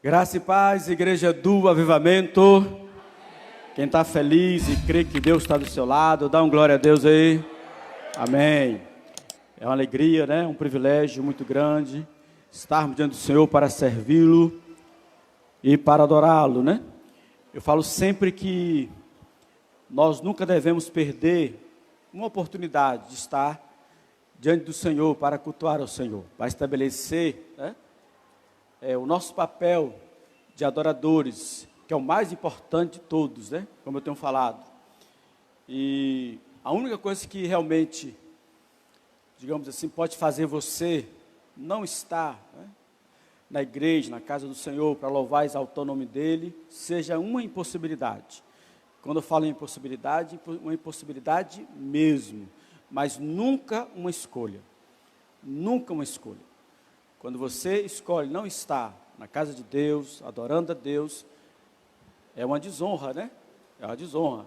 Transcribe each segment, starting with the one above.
Graça e paz, Igreja do Avivamento. Quem está feliz e crê que Deus está do seu lado, dá um glória a Deus aí. Amém. É uma alegria, né? Um privilégio muito grande estarmos diante do Senhor para servi-lo e para adorá-lo, né? Eu falo sempre que nós nunca devemos perder uma oportunidade de estar diante do Senhor para cultuar ao Senhor, para estabelecer, né? O nosso papel de adoradores, que é o mais importante de todos, né? Como eu tenho falado. E a única coisa que realmente, digamos assim, pode fazer você não estar, né, na igreja, na casa do Senhor, para louvar e exaltar o nome dEle, seja uma impossibilidade. Quando eu falo em impossibilidade, uma impossibilidade mesmo, mas nunca uma escolha. Nunca uma escolha. Quando você escolhe não estar na casa de Deus, adorando a Deus, é uma desonra, né? É uma desonra.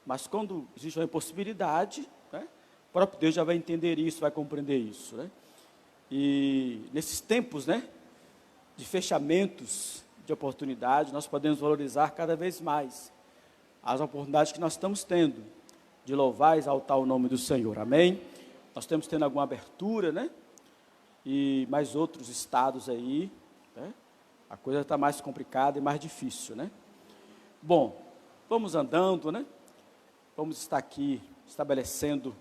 Mas quando existe uma impossibilidade, né, o próprio Deus já vai entender isso, vai compreender isso, né? E nesses tempos, né, de fechamentos, de oportunidade, nós podemos valorizar cada vez mais as oportunidades que nós estamos tendo de louvar e exaltar o nome do Senhor, amém? Nós estamos tendo alguma abertura, né? E mais outros estados aí, né? A coisa está mais complicada e mais difícil, né? Bom, vamos andando, né? Vamos estar aqui estabelecendo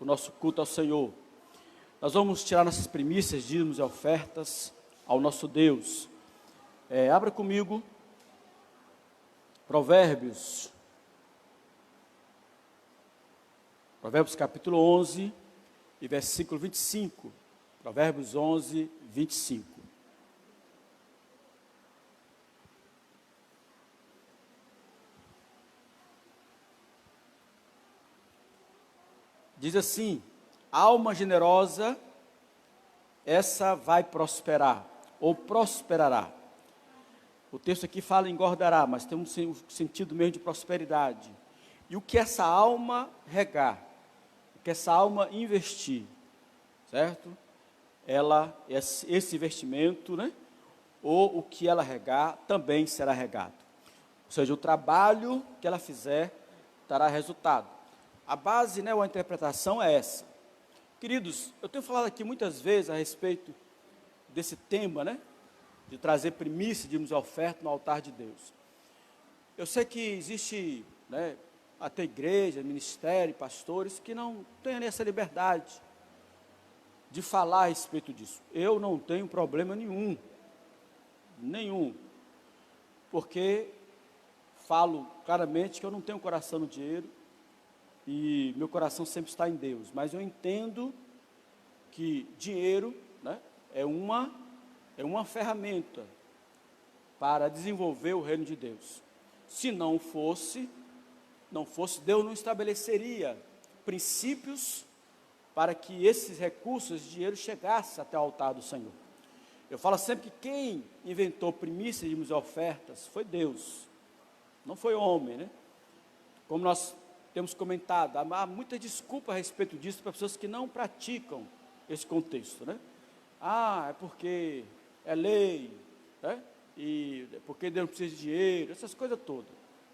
o nosso culto ao Senhor. Nós vamos tirar nossas primícias, dízimos e ofertas ao nosso Deus. Abra comigo, Provérbios capítulo 11 e versículo 25. Provérbios 11, 25. Diz assim: alma generosa, essa vai prosperar, ou prosperará. O texto aqui fala engordará, mas tem um sentido mesmo de prosperidade. E o que essa alma regar, o que essa alma investir, certo? Esse investimento, né, ou o que ela regar, também será regado. Ou seja, o trabalho que ela fizer, dará resultado. A base, né, ou a interpretação é essa. Queridos, eu tenho falado aqui muitas vezes a respeito desse tema, né, de trazer primícia, dízimos e oferta no altar de Deus. Eu sei que existe, né, até igreja, ministério, pastores, que não têm essa liberdade de falar a respeito disso. Eu não tenho problema nenhum, porque falo claramente que eu não tenho coração no dinheiro e meu coração sempre está em Deus, mas eu entendo que dinheiro, né, é uma ferramenta para desenvolver o reino de Deus. Se não fosse, Deus não estabeleceria princípios para que esses recursos de dinheiro chegassem até o altar do Senhor. Eu falo sempre que quem inventou primícias, dízimos e ofertas foi Deus, não foi homem, né? Como nós temos comentado, há muita desculpa a respeito disso para pessoas que não praticam esse contexto, né? É porque é lei, né? E porque Deus não precisa de dinheiro, essas coisas todas.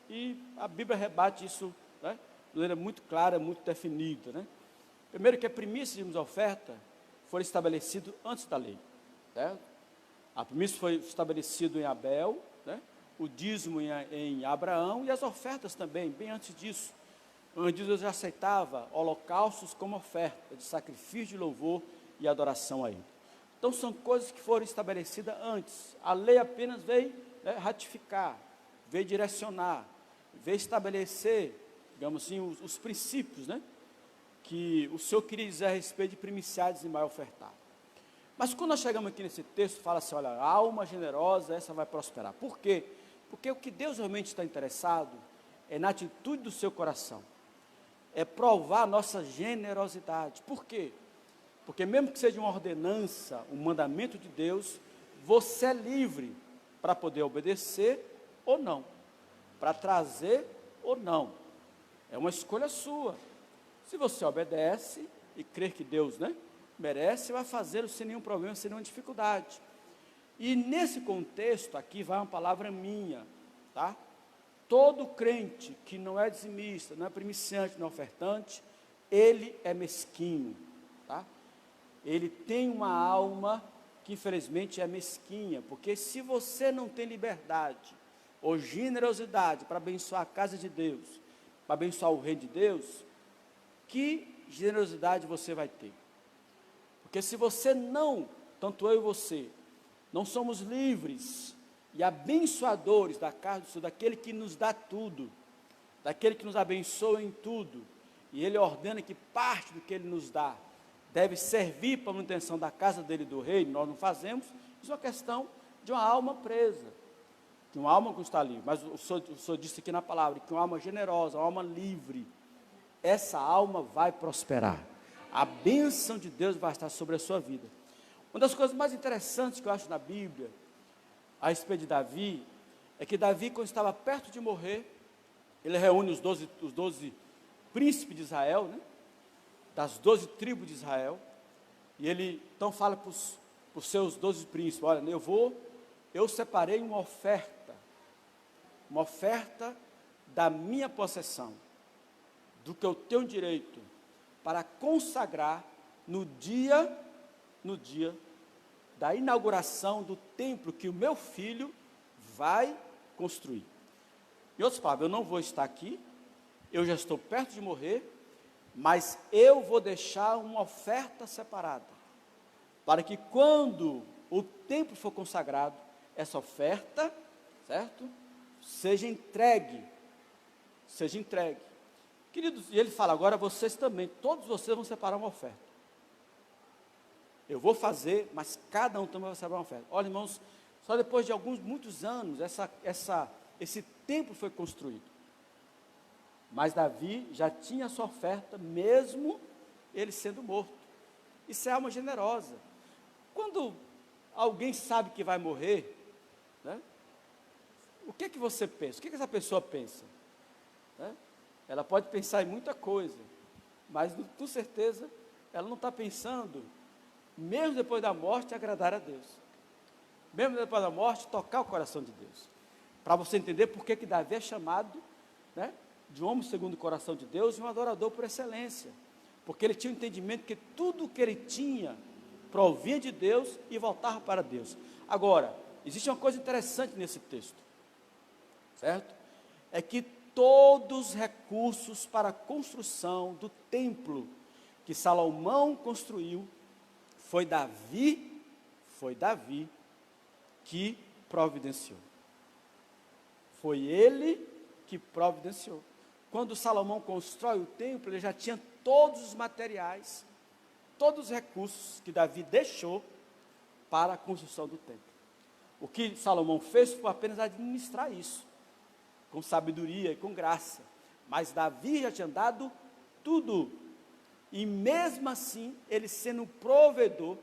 E a Bíblia rebate isso, né, de maneira muito clara, muito definida, né? Primeiro que a primícia, dízimos e oferta foi estabelecido antes da lei, certo? A primícia foi estabelecido em Abel, né? O dízimo em Abraão e as ofertas também, bem antes disso. Onde Deus já aceitava holocaustos como oferta de sacrifício de louvor e adoração a Ele. Então são coisas que foram estabelecidas antes. A lei apenas veio, né, ratificar, veio direcionar, veio estabelecer, digamos assim, os princípios, né, que o Senhor queria dizer a respeito de primiciados e mais ofertar. Mas quando nós chegamos aqui nesse texto, fala assim, olha, a alma generosa, essa vai prosperar. Por quê? Porque o que Deus realmente está interessado é na atitude do seu coração. É provar a nossa generosidade. Por quê? Porque mesmo que seja uma ordenança, um mandamento de Deus, você é livre para poder obedecer ou não, para trazer ou não. É uma escolha sua. Se você obedece e crê que Deus, né, merece, vai fazê-lo sem nenhum problema, sem nenhuma dificuldade. E nesse contexto aqui vai uma palavra minha, tá? Todo crente que não é dizimista, não é primiciante, não é ofertante, ele é mesquinho, tá? Ele tem uma alma que infelizmente é mesquinha, porque se você não tem liberdade ou generosidade para abençoar a casa de Deus, para abençoar o reino de Deus, que generosidade você vai ter? Porque se você não, tanto eu e você, não somos livres e abençoadores da casa do Senhor, daquele que nos dá tudo, daquele que nos abençoa em tudo, e Ele ordena que parte do que Ele nos dá deve servir para a manutenção da casa dele e do reino, nós não fazemos, isso é uma questão de uma alma presa, de uma alma que não está livre, mas o Senhor disse aqui na palavra, que uma alma generosa, uma alma livre, essa alma vai prosperar, a bênção de Deus vai estar sobre a sua vida. Uma das coisas mais interessantes que eu acho na Bíblia, a respeito de Davi, é que Davi, quando estava perto de morrer, ele reúne os 12 príncipes de Israel, né? Das 12 tribos de Israel, e ele então fala para os seus 12 príncipes, olha, eu separei uma oferta da minha possessão, do que eu tenho direito, para consagrar no dia da inauguração do templo que o meu filho vai construir. Em outras palavras, eu não vou estar aqui, eu já estou perto de morrer, mas eu vou deixar uma oferta separada, para que quando o templo for consagrado, essa oferta, certo? Seja entregue. Queridos, e ele fala, agora vocês também, todos vocês vão separar uma oferta. Eu vou fazer, mas cada um também vai separar uma oferta. Olha, irmãos, só depois de muitos anos, esse templo foi construído. Mas Davi já tinha a sua oferta, mesmo ele sendo morto. Isso é alma generosa. Quando alguém sabe que vai morrer, né, o que você pensa? O que essa pessoa pensa? Né? Ela pode pensar em muita coisa, mas com certeza ela não está pensando, mesmo depois da morte, agradar a Deus. Mesmo depois da morte, tocar o coração de Deus. Para você entender por que Davi é chamado, né, de um homem segundo o coração de Deus e um adorador por excelência, porque ele tinha o entendimento que tudo o que ele tinha provinha de Deus e voltava para Deus. Agora, existe uma coisa interessante nesse texto, certo? É que todos os recursos para a construção do templo que Salomão construiu, foi Davi que providenciou. Foi ele que providenciou. Quando Salomão constrói o templo, ele já tinha todos os materiais, todos os recursos que Davi deixou para a construção do templo. O que Salomão fez foi apenas administrar isso, com sabedoria e com graça. Mas Davi já tinha dado tudo. E mesmo assim, ele sendo um provedor,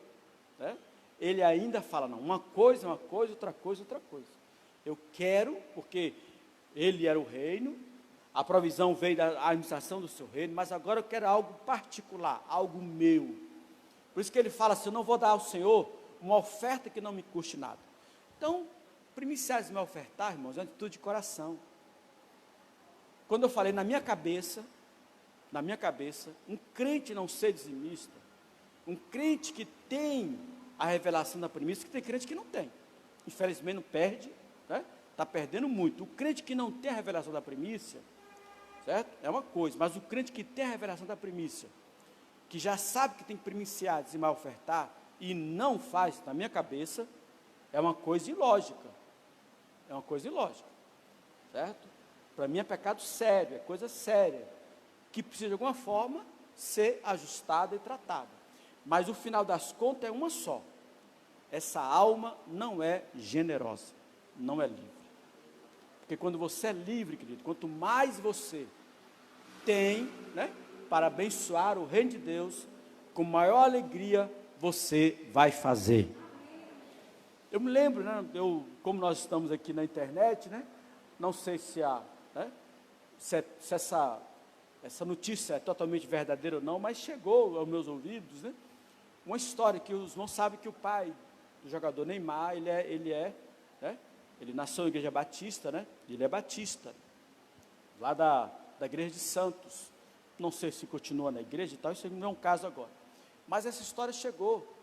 né, ele ainda fala, não, uma coisa, outra coisa. Eu quero, porque ele era o reino, a provisão veio da administração do seu reino, mas agora eu quero algo particular, algo meu. Por isso que ele fala assim, eu não vou dar ao Senhor uma oferta que não me custe nada. Então, primiciais me ofertar, irmãos, é uma atitude de coração. Quando eu falei na minha cabeça, um crente não ser dizimista, um crente que tem a revelação da primícia, que tem crente que não tem, infelizmente não perde, né? Está perdendo muito. O crente que não tem a revelação da primícia, certo? É uma coisa, mas o crente que tem a revelação da primícia, que já sabe que tem que primiciar, dizimar, ofertar, e não faz, na minha cabeça, é uma coisa ilógica, certo? Para mim é pecado sério, é coisa séria, que precisa de alguma forma ser ajustada e tratada, mas o final das contas é uma só, essa alma não é generosa, não é livre, porque quando você é livre, querido, quanto mais você tem, né, para abençoar o reino de Deus, com maior alegria você vai fazer. Eu me lembro, né, como nós estamos aqui na internet, né, não sei se essa notícia é totalmente verdadeira ou não, mas chegou aos meus ouvidos, né, uma história que os irmãos sabem que o pai do jogador Neymar, ele nasceu na igreja batista, né? Ele é batista, lá da igreja de Santos. Não sei se continua na igreja e tal, isso não é um caso agora. Mas essa história chegou,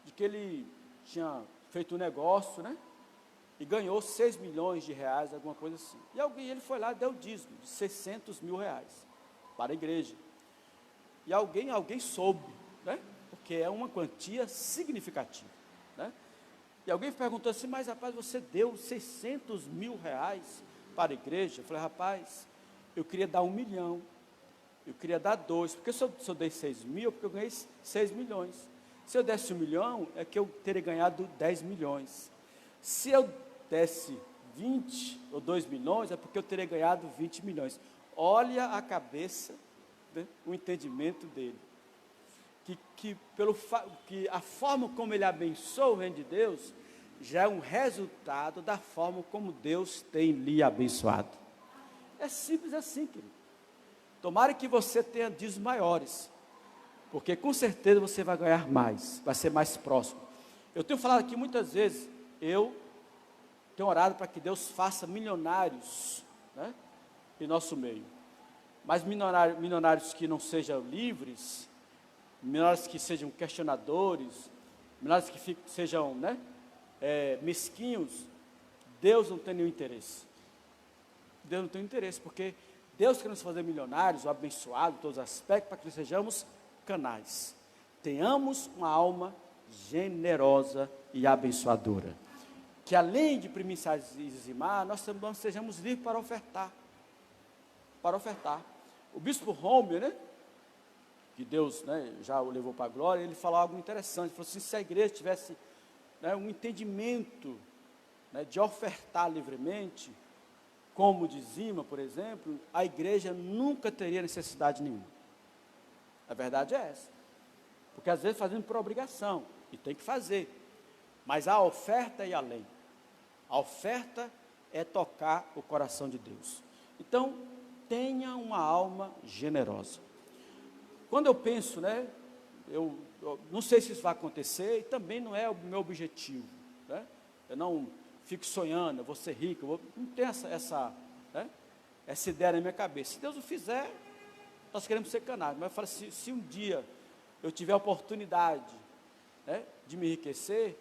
de que ele tinha feito um negócio, né? E ganhou 6 milhões de reais, alguma coisa assim. E ele foi lá e deu o dízimo de 600 mil reais para a igreja. E alguém soube, né? Porque é uma quantia significativa, né? E alguém perguntou assim, mas rapaz, você deu 600 mil reais para a igreja? Eu falei, rapaz, eu queria dar 1 milhão, eu queria dar 2, porque se eu dei 6 mil, porque eu ganhei 6 milhões. Se eu desse 1 milhão, é que eu teria ganhado 10 milhões. Se eu desse 20 ou 2 milhões, é porque eu teria ganhado 20 milhões. Olha a cabeça, né, o entendimento dele. Que a forma como ele abençoa o reino de Deus, já é um resultado da forma como Deus tem lhe abençoado. É simples assim, querido. Tomara que você tenha dízimos maiores, porque com certeza você vai ganhar mais, vai ser mais próximo. Eu tenho falado aqui muitas vezes, eu tenho orado para que Deus faça milionários, né, em nosso meio. Mas milionários que não sejam livres, milionários que sejam questionadores, milionários que sejam, né, mesquinhos. Deus não tem nenhum interesse. Deus não tem interesse, porque Deus quer nos fazer milionários, ou abençoados em todos os aspectos, para que nós sejamos canais. Tenhamos uma alma generosa e abençoadora. Que além de primiciar e dizimar, nós também sejamos livres para ofertar. Para ofertar. O bispo Rômio, né, que Deus, né, já o levou para a glória, ele falou algo interessante. Ele falou assim, se a igreja tivesse, né, um entendimento, né, de ofertar livremente, como dizima, por exemplo, a igreja nunca teria necessidade nenhuma. A verdade é essa. Porque às vezes fazemos por obrigação, e tem que fazer. Mas a oferta é ir além. A oferta é tocar o coração de Deus. Então, tenha uma alma generosa. Quando eu penso, né, eu não sei se isso vai acontecer, e também não é o meu objetivo, né? Eu não fico sonhando, eu vou ser rico, não tenho essa ideia na minha cabeça. Se Deus o fizer, nós queremos ser canais. Mas eu falo, se um dia eu tiver a oportunidade, né, de me enriquecer,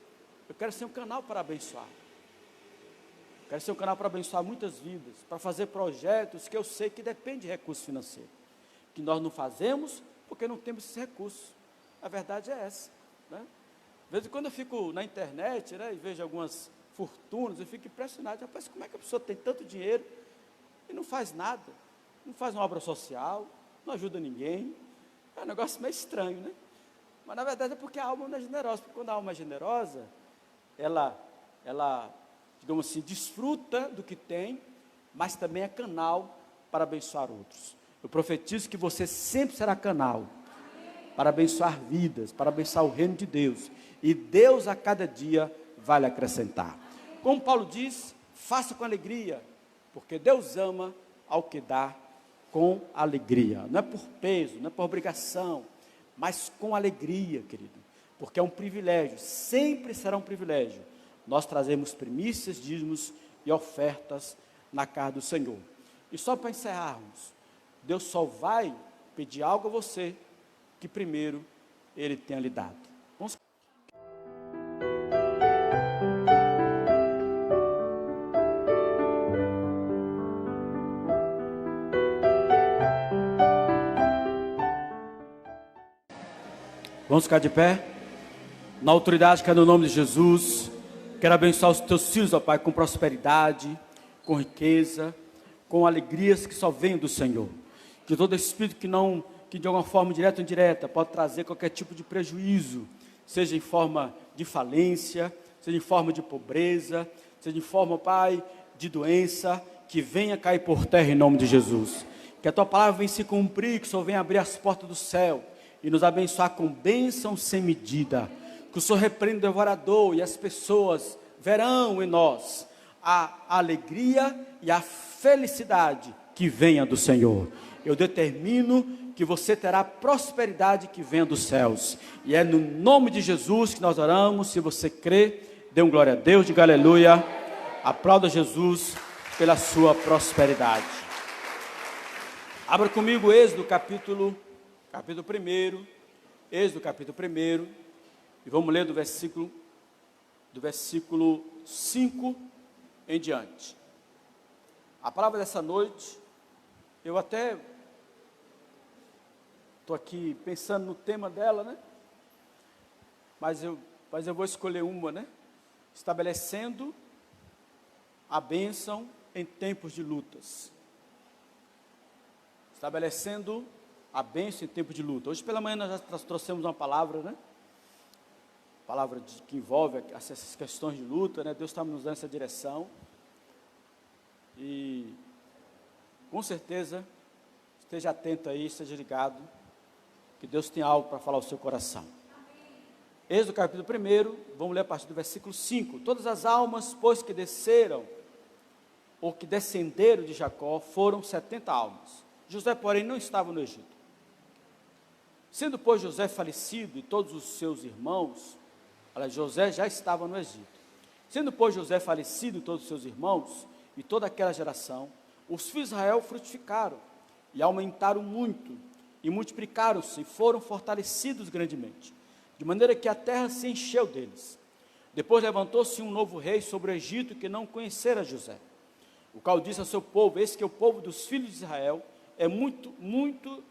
eu quero ser um canal para abençoar. Quero ser um canal para abençoar muitas vidas, para fazer projetos que eu sei que dependem de recursos financeiros, que nós não fazemos porque não temos esses recursos. A verdade é essa, né? De vez em quando eu fico na internet, né, e vejo algumas fortunas, eu fico impressionado. Rapaz, como é que a pessoa tem tanto dinheiro e não faz nada? Não faz uma obra social, não ajuda ninguém. É um negócio meio estranho, né? Mas na verdade é porque a alma não é generosa. Porque quando a alma é generosa, ela, digamos assim, desfruta do que tem, mas também é canal para abençoar outros. Eu profetizo que você sempre será canal para abençoar vidas, para abençoar o reino de Deus. E Deus a cada dia vai lhe acrescentar. Como Paulo diz, faça com alegria, porque Deus ama ao que dá com alegria. Não é por peso, não é por obrigação, mas com alegria, querido. Porque é um privilégio, sempre será um privilégio. Nós trazemos primícias, dízimos e ofertas na casa do Senhor. E só para encerrarmos, Deus só vai pedir algo a você que primeiro Ele tenha lhe dado. Vamos ficar de pé? Na autoridade que é no nome de Jesus. Quero abençoar os teus filhos, ó Pai, com prosperidade, com riqueza, com alegrias que só vêm do Senhor. Que todo espírito que de alguma forma direta ou indireta pode trazer qualquer tipo de prejuízo, seja em forma de falência, seja em forma de pobreza, seja em forma, Pai, de doença, que venha cair por terra em nome de Jesus. Que a tua palavra venha se cumprir, que o Senhor venha abrir as portas do céu e nos abençoar com bênção sem medida. Que o Senhor repreenda o devorador e as pessoas verão em nós a alegria e a felicidade que venha do Senhor. Eu determino que você terá prosperidade que vem dos céus. E é no nome de Jesus que nós oramos. Se você crê, dê um glória a Deus, diga aleluia. Aplauda Jesus pela sua prosperidade. Abra comigo Êxodo capítulo 1. Êxodo capítulo 1. E vamos ler do versículo 5 em diante. A palavra dessa noite, eu até estou aqui pensando no tema dela, né? Mas eu vou escolher uma, né? Estabelecendo a bênção em tempos de lutas. Estabelecendo a bênção em tempos de luta. Hoje pela manhã nós já trouxemos uma palavra, né? Palavra que envolve essas questões de luta, né? Deus está nos dando essa direção. E com certeza, esteja atento aí, esteja ligado, que Deus tem algo para falar ao seu coração. Êxodo capítulo 1, vamos ler a partir do versículo 5. Todas as almas, pois, que desceram, ou que descenderam de Jacó, foram 70 almas. José, porém, não estava no Egito. Sendo, pois, José falecido e todos os seus irmãos, José já estava no Egito. Sendo, pois, José falecido e todos os seus irmãos, e toda aquela geração, os filhos de Israel frutificaram, e aumentaram muito, e multiplicaram-se, e foram fortalecidos grandemente, de maneira que a terra se encheu deles. Depois levantou-se um novo rei sobre o Egito, que não conhecera José, o qual disse ao seu povo: eis que o povo dos filhos de Israel é muito, muito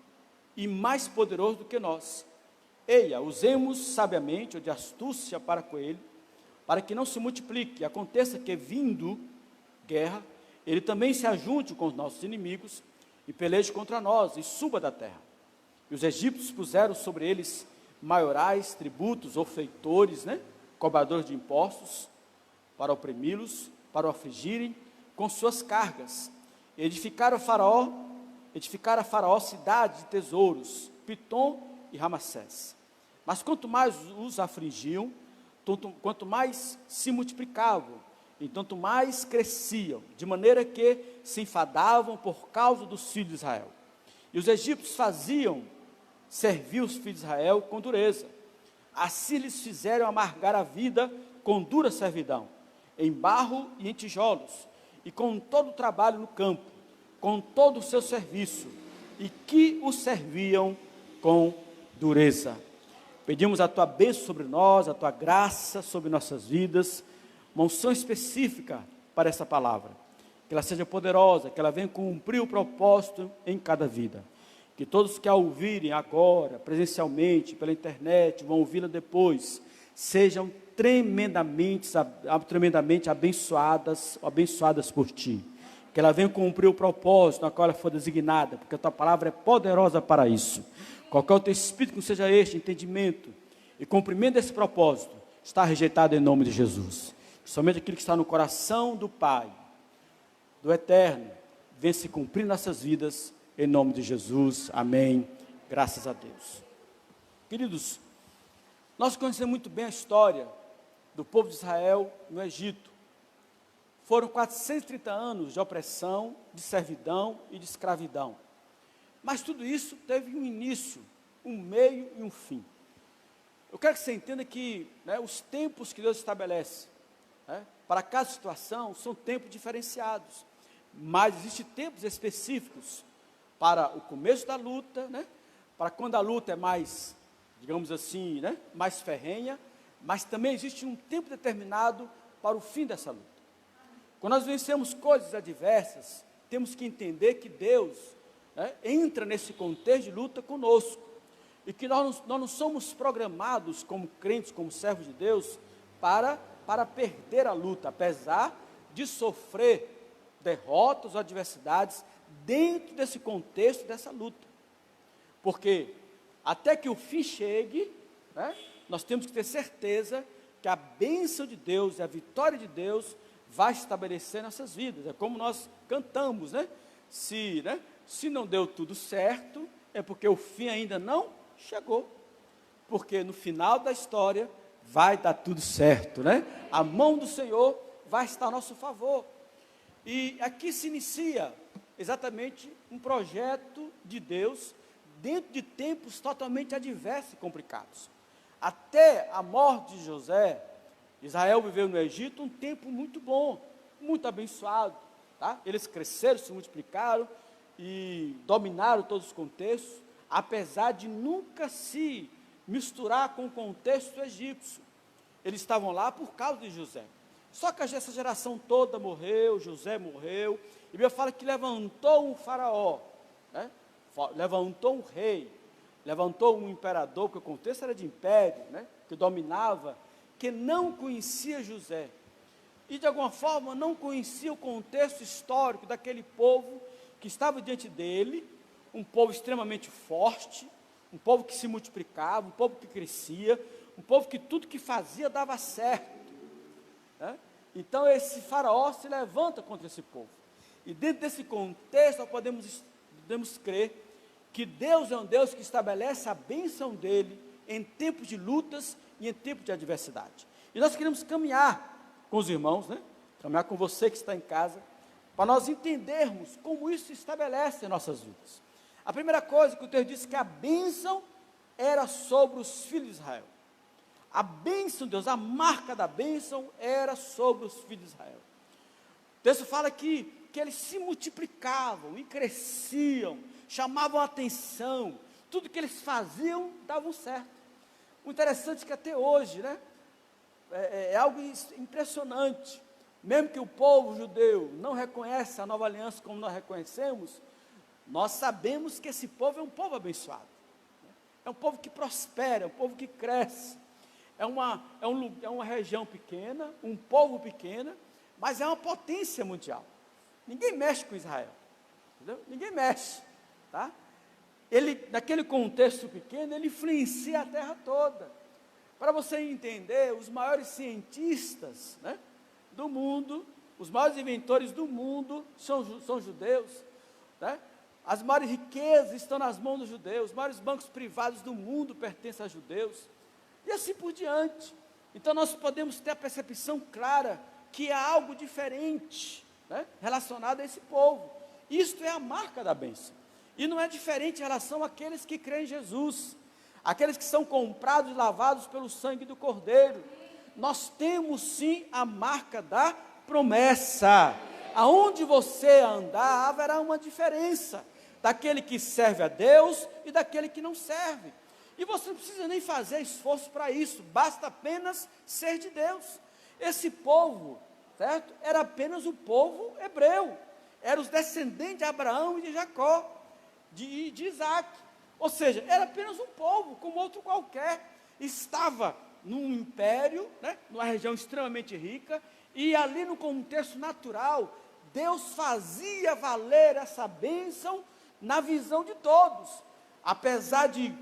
e mais poderoso do que nós. Eia, usemos sabiamente ou de astúcia para com ele, para que não se multiplique, e aconteça que, vindo guerra, ele também se ajunte com os nossos inimigos, e peleje contra nós, e suba da terra. E os egípcios puseram sobre eles maiorais, tributos, ou feitores, né? Cobradores de impostos, para oprimi-los, para o afligirem, com suas cargas. Edificaram a Faraó cidade de tesouros, Pitom e Ramassés. Mas quanto mais os afligiam, quanto mais se multiplicavam, e tanto mais cresciam, de maneira que se enfadavam por causa dos filhos de Israel. E os egípcios faziam servir os filhos de Israel com dureza. Assim lhes fizeram amargar a vida com dura servidão, em barro e em tijolos, e com todo o trabalho no campo, com todo o seu serviço, e que os serviam com dureza. Pedimos a tua bênção sobre nós, a tua graça sobre nossas vidas, uma unção específica para essa palavra, que ela seja poderosa, que ela venha cumprir o propósito em cada vida, que todos que a ouvirem agora, presencialmente, pela internet, vão ouvi-la depois, sejam tremendamente abençoadas por ti, que ela venha cumprir o propósito na qual ela for designada, porque a tua palavra é poderosa para isso. Qualquer outro espírito que não seja este entendimento e cumprimento desse propósito, está rejeitado em nome de Jesus. Somente aquilo que está no coração do Pai, do Eterno, vem se cumprir nessas vidas, em nome de Jesus, amém, graças a Deus. Queridos, nós conhecemos muito bem a história do povo de Israel no Egito. Foram 430 anos de opressão, de servidão e de escravidão. Mas tudo isso teve um início, um meio e um fim. Eu quero que você entenda que, né, os tempos que Deus estabelece, né, para cada situação, são tempos diferenciados. Mas existem tempos específicos para o começo da luta, né, para quando a luta é mais, digamos assim, né, mais ferrenha, mas também existe um tempo determinado para o fim dessa luta. Quando nós vencemos coisas adversas, temos que entender que Deus, né, entra nesse contexto de luta conosco, e que nós não somos programados como crentes, como servos de Deus, para perder a luta, apesar de sofrer derrotas ou adversidades dentro desse contexto dessa luta, porque até que o fim chegue, né, nós temos que ter certeza que a bênção de Deus e a vitória de Deus vai estabelecer nessas vidas. É como nós cantamos, né? Se não deu tudo certo, é porque o fim ainda não chegou, porque no final da história vai dar tudo certo, né? A mão do Senhor vai estar a nosso favor. E aqui se inicia exatamente um projeto de Deus dentro de tempos totalmente adversos e complicados. Até a morte de José, Israel viveu no Egito um tempo muito bom, muito abençoado. Tá? Eles cresceram, se multiplicaram e dominaram todos os contextos, apesar de nunca se misturar com o contexto egípcio. Eles estavam lá por causa de José. Só que essa geração toda morreu, José morreu, e a Bíblia fala que levantou um faraó, né? Levantou um rei, levantou um imperador, porque o contexto era de império, né? Que dominava, que não conhecia José, e de alguma forma não conhecia o contexto histórico daquele povo que estava diante dele, um povo extremamente forte, um povo que se multiplicava, um povo que crescia, um povo que tudo que fazia dava certo, né? Então esse faraó se levanta contra esse povo, e dentro desse contexto nós podemos crer que Deus é um Deus que estabelece a bênção dele em tempos de lutas e em tempos de adversidade. E nós queremos caminhar com os irmãos, né? Caminhar com você que está em casa, para nós entendermos como isso se estabelece em nossas vidas. A primeira coisa que o texto diz que a bênção era sobre os filhos de Israel. A bênção de Deus, a marca da bênção era sobre os filhos de Israel. O texto fala que eles se multiplicavam e cresciam, chamavam a atenção, tudo que eles faziam davam certo. O interessante é que até hoje, né, é algo impressionante, mesmo que o povo judeu não reconheça a nova aliança como nós reconhecemos, nós sabemos que esse povo é um povo abençoado, é um povo que prospera, é um povo que cresce, é uma região pequena, um povo pequeno, mas é uma potência mundial. Ninguém mexe com Israel, entendeu? Ninguém mexe, tá? Ele, naquele contexto pequeno, ele influencia a terra toda. Para você entender, os maiores cientistas, né, do mundo, os maiores inventores do mundo são judeus, né? As maiores riquezas estão nas mãos dos judeus, os maiores bancos privados do mundo pertencem a judeus, e assim por diante. Então nós podemos ter a percepção clara que há algo diferente, né, relacionado a esse povo. Isto é a marca da bênção, e não é diferente em relação àqueles que creem em Jesus, aqueles que são comprados e lavados pelo sangue do Cordeiro. Nós temos sim a marca da promessa. Aonde você andar, haverá uma diferença daquele que serve a Deus e daquele que não serve. E você não precisa nem fazer esforço para isso, basta apenas ser de Deus. Esse povo, certo? Era apenas o povo hebreu, eram os descendentes de Abraão e de Jacó, de Isaac. Ou seja, era apenas um povo, como outro qualquer, estava num império, né, numa região extremamente rica, e ali no contexto natural, Deus fazia valer essa bênção na visão de todos. Apesar de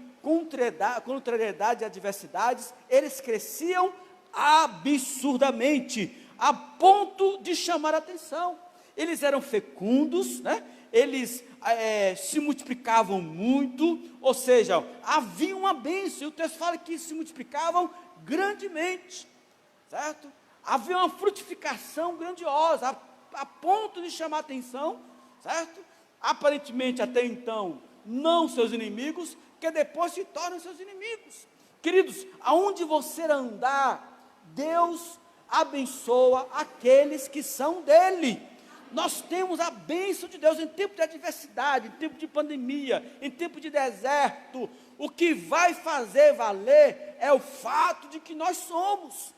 contrariedade e adversidades, eles cresciam absurdamente, a ponto de chamar a atenção. Eles eram fecundos, né? Eles se multiplicavam muito, ou seja, havia uma bênção, e o texto fala que se multiplicavam grandemente, certo? Havia uma frutificação grandiosa, a ponto de chamar a atenção, certo? Aparentemente até então, não seus inimigos, que depois se tornam seus inimigos. Queridos, aonde você andar, Deus abençoa aqueles que são dele. Nós temos a bênção de Deus em tempo de adversidade, em tempo de pandemia, em tempo de deserto. O que vai fazer valer é o fato de que nós somos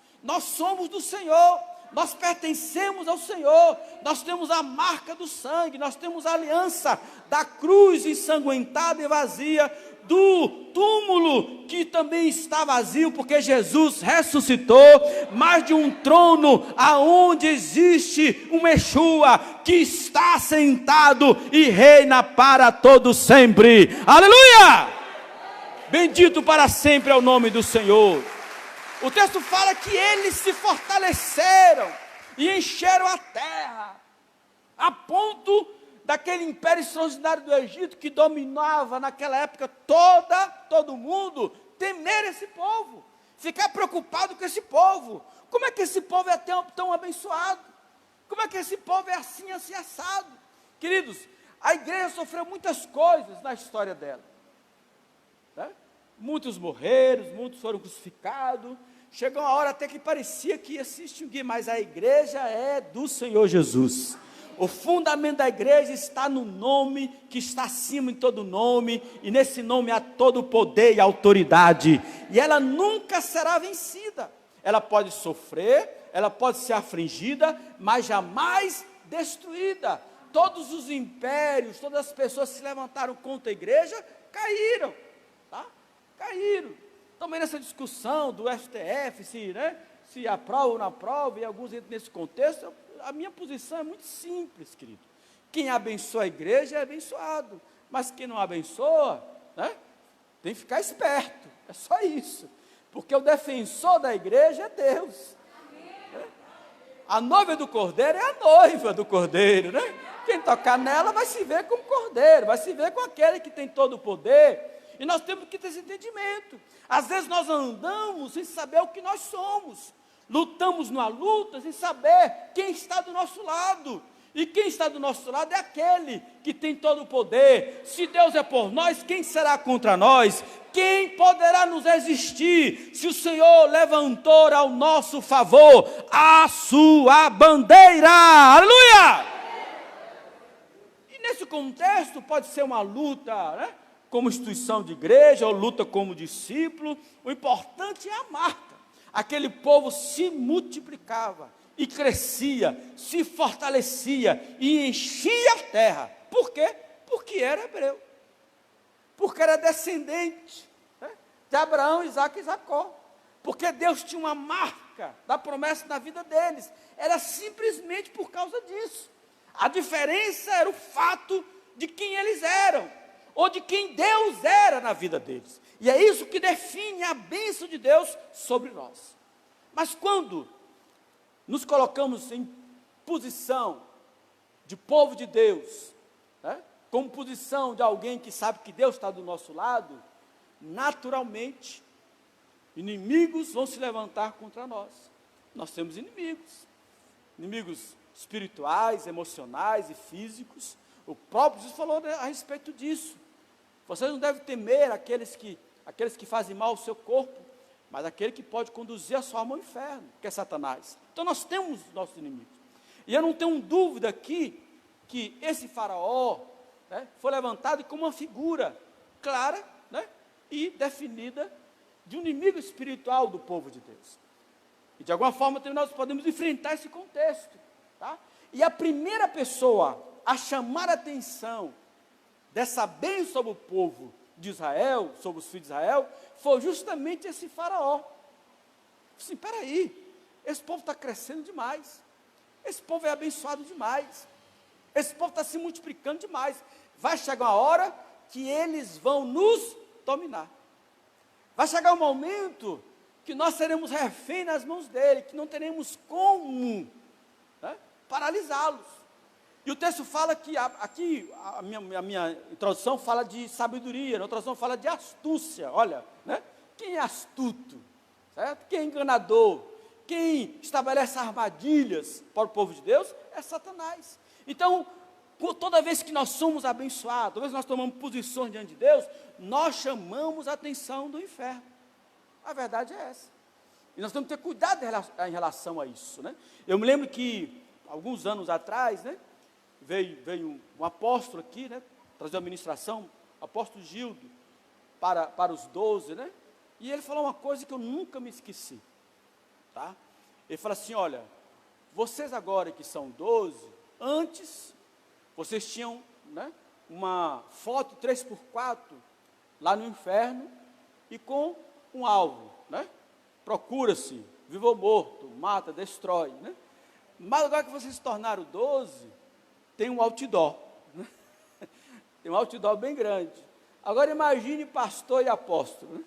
do Senhor, nós pertencemos ao Senhor, nós temos a marca do sangue, nós temos a aliança da cruz ensanguentada e vazia, do túmulo que também está vazio, porque Jesus ressuscitou, mais de um trono aonde existe um Yeshua que está sentado e reina para todo sempre. Aleluia! Bendito para sempre é o nome do Senhor. O texto fala que eles se fortaleceram e encheram a terra, a ponto daquele império extraordinário do Egito, que dominava naquela época todo mundo, temer esse povo, ficar preocupado com esse povo. Como é que esse povo é tão abençoado? Como é que esse povo é assim assado? Queridos, a igreja sofreu muitas coisas na história dela. muitos morreram, muitos foram crucificados, chegou uma hora até que parecia que ia se extinguir, mas a igreja é do Senhor Jesus. O fundamento da igreja está no nome que está acima de todo nome, e nesse nome há todo o poder e autoridade, e ela nunca será vencida. Ela pode sofrer, ela pode ser afligida, mas jamais destruída. Todos os impérios, todas as pessoas que se levantaram contra a igreja, caíram, tá? Caíram. Também nessa discussão do STF, se aprova ou não aprova, e alguns entram nesse contexto, a minha posição é muito simples, querido. Quem abençoa a igreja é abençoado, mas quem não abençoa, tem que ficar esperto, é só isso, porque o defensor da igreja é Deus. A noiva do cordeiro é a noiva do cordeiro, Quem tocar nela vai se ver como cordeiro, vai se ver com aquele que tem todo o poder, e nós temos que ter esse entendimento. Às vezes nós andamos sem saber o que nós somos, lutamos numa luta sem saber quem está do nosso lado, e quem está do nosso lado é aquele que tem todo o poder. Se Deus é por nós, quem será contra nós? Quem poderá nos resistir, se o Senhor levantou ao nosso favor a sua bandeira? Aleluia! E nesse contexto pode ser uma luta, como instituição de igreja, ou luta como discípulo. O importante é a marca. Aquele povo se multiplicava e crescia, se fortalecia e enchia a terra. Por quê? Porque era hebreu, porque era descendente de Abraão, Isaque e Jacó, porque Deus tinha uma marca da promessa na vida deles. Era simplesmente por causa disso. A diferença era o fato de quem eles eram, ou de quem Deus era na vida deles. E é isso que define a bênção de Deus sobre nós. Mas quando nos colocamos em posição de povo de Deus, como posição de alguém que sabe que Deus está do nosso lado, naturalmente, inimigos vão se levantar contra nós. Nós temos inimigos espirituais, emocionais e físicos. O próprio Jesus falou a respeito disso. Vocês não devem temer aqueles que fazem mal ao seu corpo, mas aquele que pode conduzir a sua alma ao inferno, que é Satanás. Então nós temos nossos inimigos. E eu não tenho dúvida aqui que esse faraó foi levantado como uma figura clara e definida de um inimigo espiritual do povo de Deus. E de alguma forma também nós podemos enfrentar esse contexto. Tá? E a primeira pessoa a chamar a atenção dessa bênção sobre o povo de Israel, sobre os filhos de Israel, foi justamente esse faraó. Assim, peraí, esse povo está crescendo demais, esse povo é abençoado demais, esse povo está se multiplicando demais, vai chegar uma hora que eles vão nos dominar, vai chegar um momento que nós seremos refém nas mãos dele, que não teremos como paralisá-los. E o texto fala que, aqui a minha introdução fala de sabedoria, na outra tradução fala de astúcia. Olha, quem é astuto, certo? Quem é enganador, quem estabelece armadilhas para o povo de Deus é Satanás. Então, toda vez que nós somos abençoados, toda vez que nós tomamos posições diante de Deus, nós chamamos a atenção do inferno. A verdade é essa. E nós temos que ter cuidado em relação a isso. Eu me lembro que, alguns anos atrás, veio um apóstolo aqui, trazer a ministração, o apóstolo Gildo, para os 12, e ele falou uma coisa que eu nunca me esqueci, tá? Ele falou assim, olha, vocês agora que são 12, antes, vocês tinham, uma foto 3x4, lá no inferno, e com um alvo, procura-se, vivo ou morto, mata, destrói, Mas agora que vocês se tornaram 12, tem um outdoor, tem um outdoor bem grande. Agora imagine pastor e apóstolo,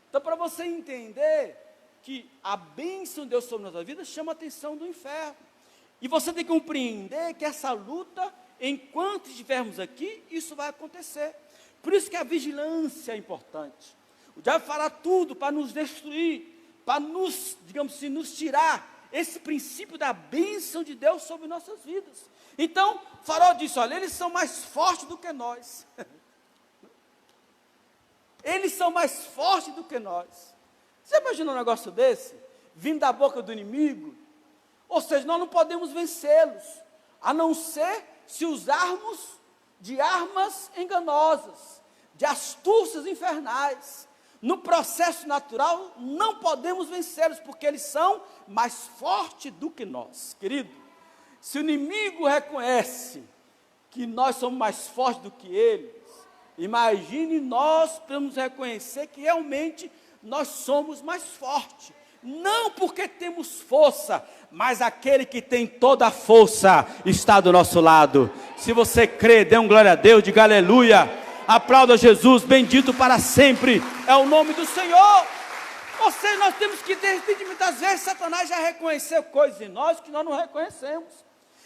Então, para você entender que a bênção de Deus sobre a nossa vida chama a atenção do inferno, e você tem que compreender que essa luta, enquanto estivermos aqui, isso vai acontecer. Por isso que a vigilância é importante. O diabo fará tudo para nos destruir, para nos, digamos assim, nos tirar esse princípio da bênção de Deus sobre nossas vidas. Então, o faraó disse, olha, eles são mais fortes do que nós. Eles são mais fortes do que nós. Você imagina um negócio desse? Vindo da boca do inimigo? Ou seja, nós não podemos vencê-los, a não ser se usarmos de armas enganosas, de astúcias infernais. No processo natural, não podemos vencê-los, porque eles são mais fortes do que nós. Querido, se o inimigo reconhece que nós somos mais fortes do que eles, imagine nós podemos reconhecer que realmente nós somos mais fortes. Não porque temos força, mas aquele que tem toda a força está do nosso lado. Se você crê, dê um glória a Deus, diga aleluia. Aplauda Jesus, bendito para sempre é o nome do Senhor. Ou seja, nós temos que, de repente, muitas vezes, Satanás já reconheceu coisas em nós que nós não reconhecemos.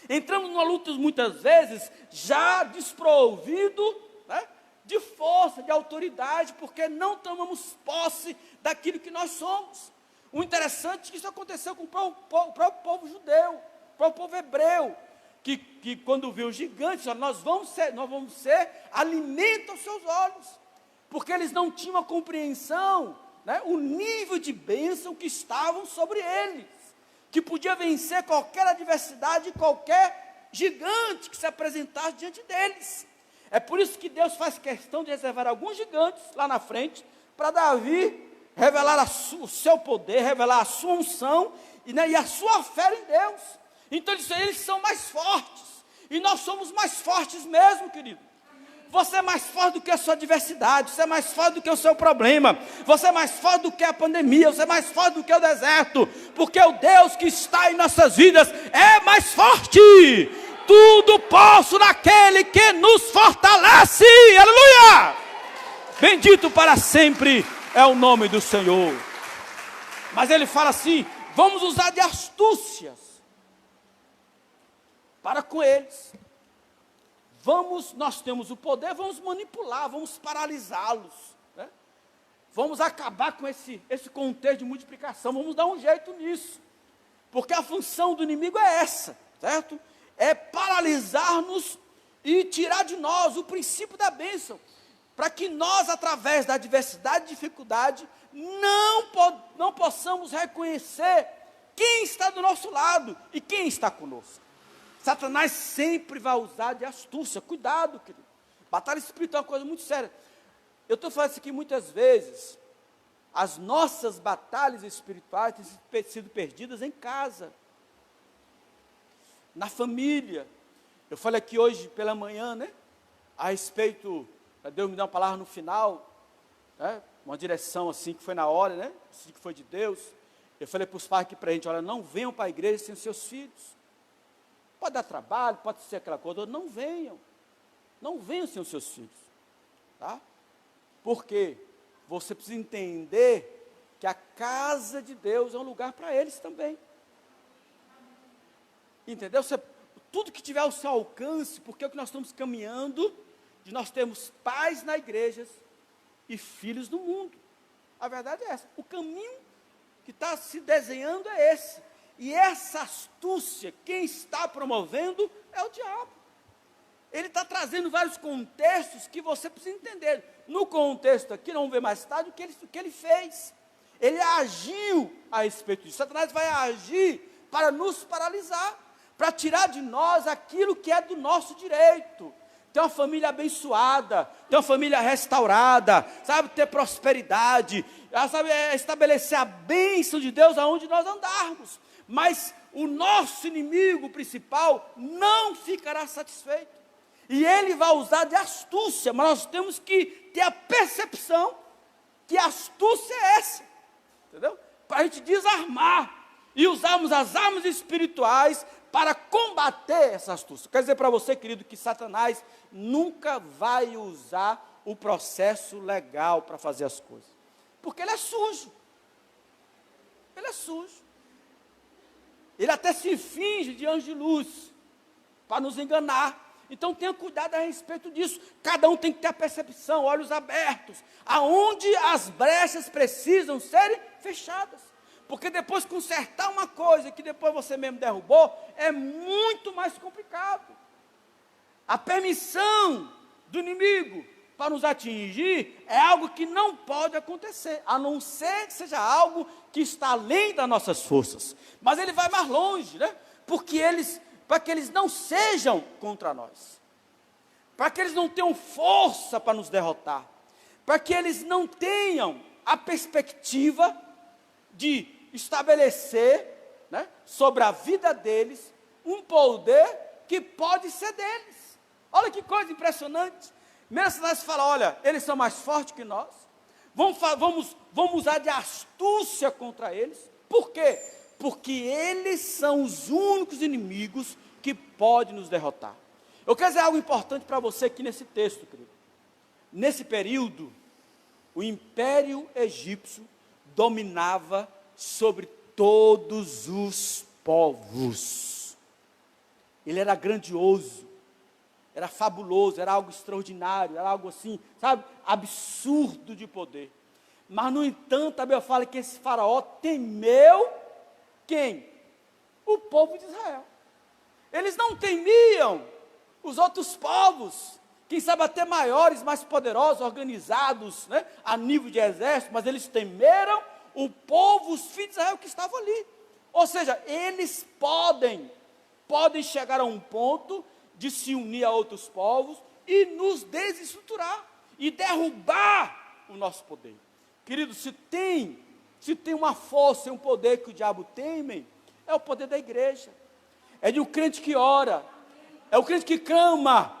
Entramos numa luta, muitas vezes, já desprovido, né, de força, de autoridade, porque não tomamos posse daquilo que nós somos. O interessante é que isso aconteceu com o próprio povo judeu, o próprio povo hebreu, que quando viu os gigantes, nós vamos ser alimento aos seus olhos, porque eles não tinham a compreensão, né, o nível de bênção que estavam sobre eles, que podia vencer qualquer adversidade, qualquer gigante que se apresentasse diante deles. É por isso que Deus faz questão de reservar alguns gigantes lá na frente, para Davi revelar o seu poder, revelar a sua unção, e a sua fé em Deus. Então eles são mais fortes, e nós somos mais fortes mesmo, querido. Você é mais forte do que a sua adversidade, você é mais forte do que o seu problema, você é mais forte do que a pandemia, você é mais forte do que o deserto, porque o Deus que está em nossas vidas é mais forte. Tudo posso naquele que nos fortalece, aleluia! Bendito para sempre é o nome do Senhor. Mas ele fala assim, vamos usar de astúcias para com eles. Nós temos o poder, vamos manipular, vamos paralisá-los, né? Vamos acabar com esse contexto de multiplicação, vamos dar um jeito nisso, porque a função do inimigo é essa, certo? É paralisar-nos e tirar de nós o princípio da bênção, para que nós, através da adversidade e dificuldade, não possamos reconhecer quem está do nosso lado e quem está conosco. Satanás sempre vai usar de astúcia. Cuidado, querido. Batalha espiritual é uma coisa muito séria. Eu estou falando isso aqui muitas vezes. As nossas batalhas espirituais têm sido perdidas em casa, na família. Eu falei aqui hoje pela manhã, né, a respeito, Deus me deu uma palavra no final, né, uma direção assim que foi na hora, né, assim que foi de Deus. Eu falei para os pais aqui para a gente, olha, não venham para a igreja sem os seus filhos. Pode dar trabalho, pode ser aquela coisa, não venham sem os seus filhos, tá? Porque você precisa entender que a casa de Deus é um lugar para eles também, entendeu? Tudo que tiver ao seu alcance, porque é o que nós estamos caminhando, de nós termos pais na igreja e filhos no mundo. A verdade é essa, o caminho que está se desenhando é esse. E essa astúcia, quem está promovendo é o diabo. Ele está trazendo vários contextos que você precisa entender. No contexto aqui, não vamos ver mais tarde o que ele fez. Ele agiu a respeito disso. Satanás vai agir para nos paralisar, para tirar de nós aquilo que é do nosso direito. Ter uma família abençoada, ter uma família restaurada, sabe, ter prosperidade, sabe, estabelecer a bênção de Deus aonde nós andarmos. Mas o nosso inimigo principal não ficará satisfeito. E ele vai usar de astúcia, mas nós temos que ter a percepção que a astúcia é essa, entendeu? Para a gente desarmar e usarmos as armas espirituais para combater essa astúcia. Quer dizer para você, querido, que Satanás nunca vai usar o processo legal para fazer as coisas, porque ele é sujo. Ele é sujo. Ele até se finge de anjo de luz, para nos enganar. Então tenha cuidado a respeito disso. Cada um tem que ter a percepção, olhos abertos, aonde as brechas precisam serem fechadas. Porque depois consertar uma coisa que depois você mesmo derrubou, é muito mais complicado. A permissão do inimigo para nos atingir, é algo que não pode acontecer, a não ser que seja algo que está além das nossas forças. Mas ele vai mais longe, né? Para que eles não sejam contra nós, para que eles não tenham força para nos derrotar, para que eles não tenham a perspectiva de estabelecer, né, sobre a vida deles um poder que pode ser deles. Olha que coisa impressionante. Satanás fala, olha, eles são mais fortes que nós, vamos usar de astúcia contra eles. Por quê? Porque eles são os únicos inimigos que podem nos derrotar. Eu quero dizer algo importante para você aqui nesse texto, querido. Nesse período, o Império Egípcio dominava sobre todos os povos. Ele era grandioso, era fabuloso, era algo extraordinário, era algo assim, sabe, absurdo de poder. Mas, no entanto, a Bíblia fala que esse faraó temeu quem? O povo de Israel. Eles não temiam os outros povos, quem sabe até maiores, mais poderosos, organizados, né, a nível de exército, mas eles temeram o povo, os filhos de Israel que estavam ali. Ou seja, eles podem chegar a um ponto de se unir a outros povos e nos desestruturar e derrubar o nosso poder. Querido, se tem uma força e um poder que o diabo teme, é o poder da igreja. É de um crente que ora, é o crente que clama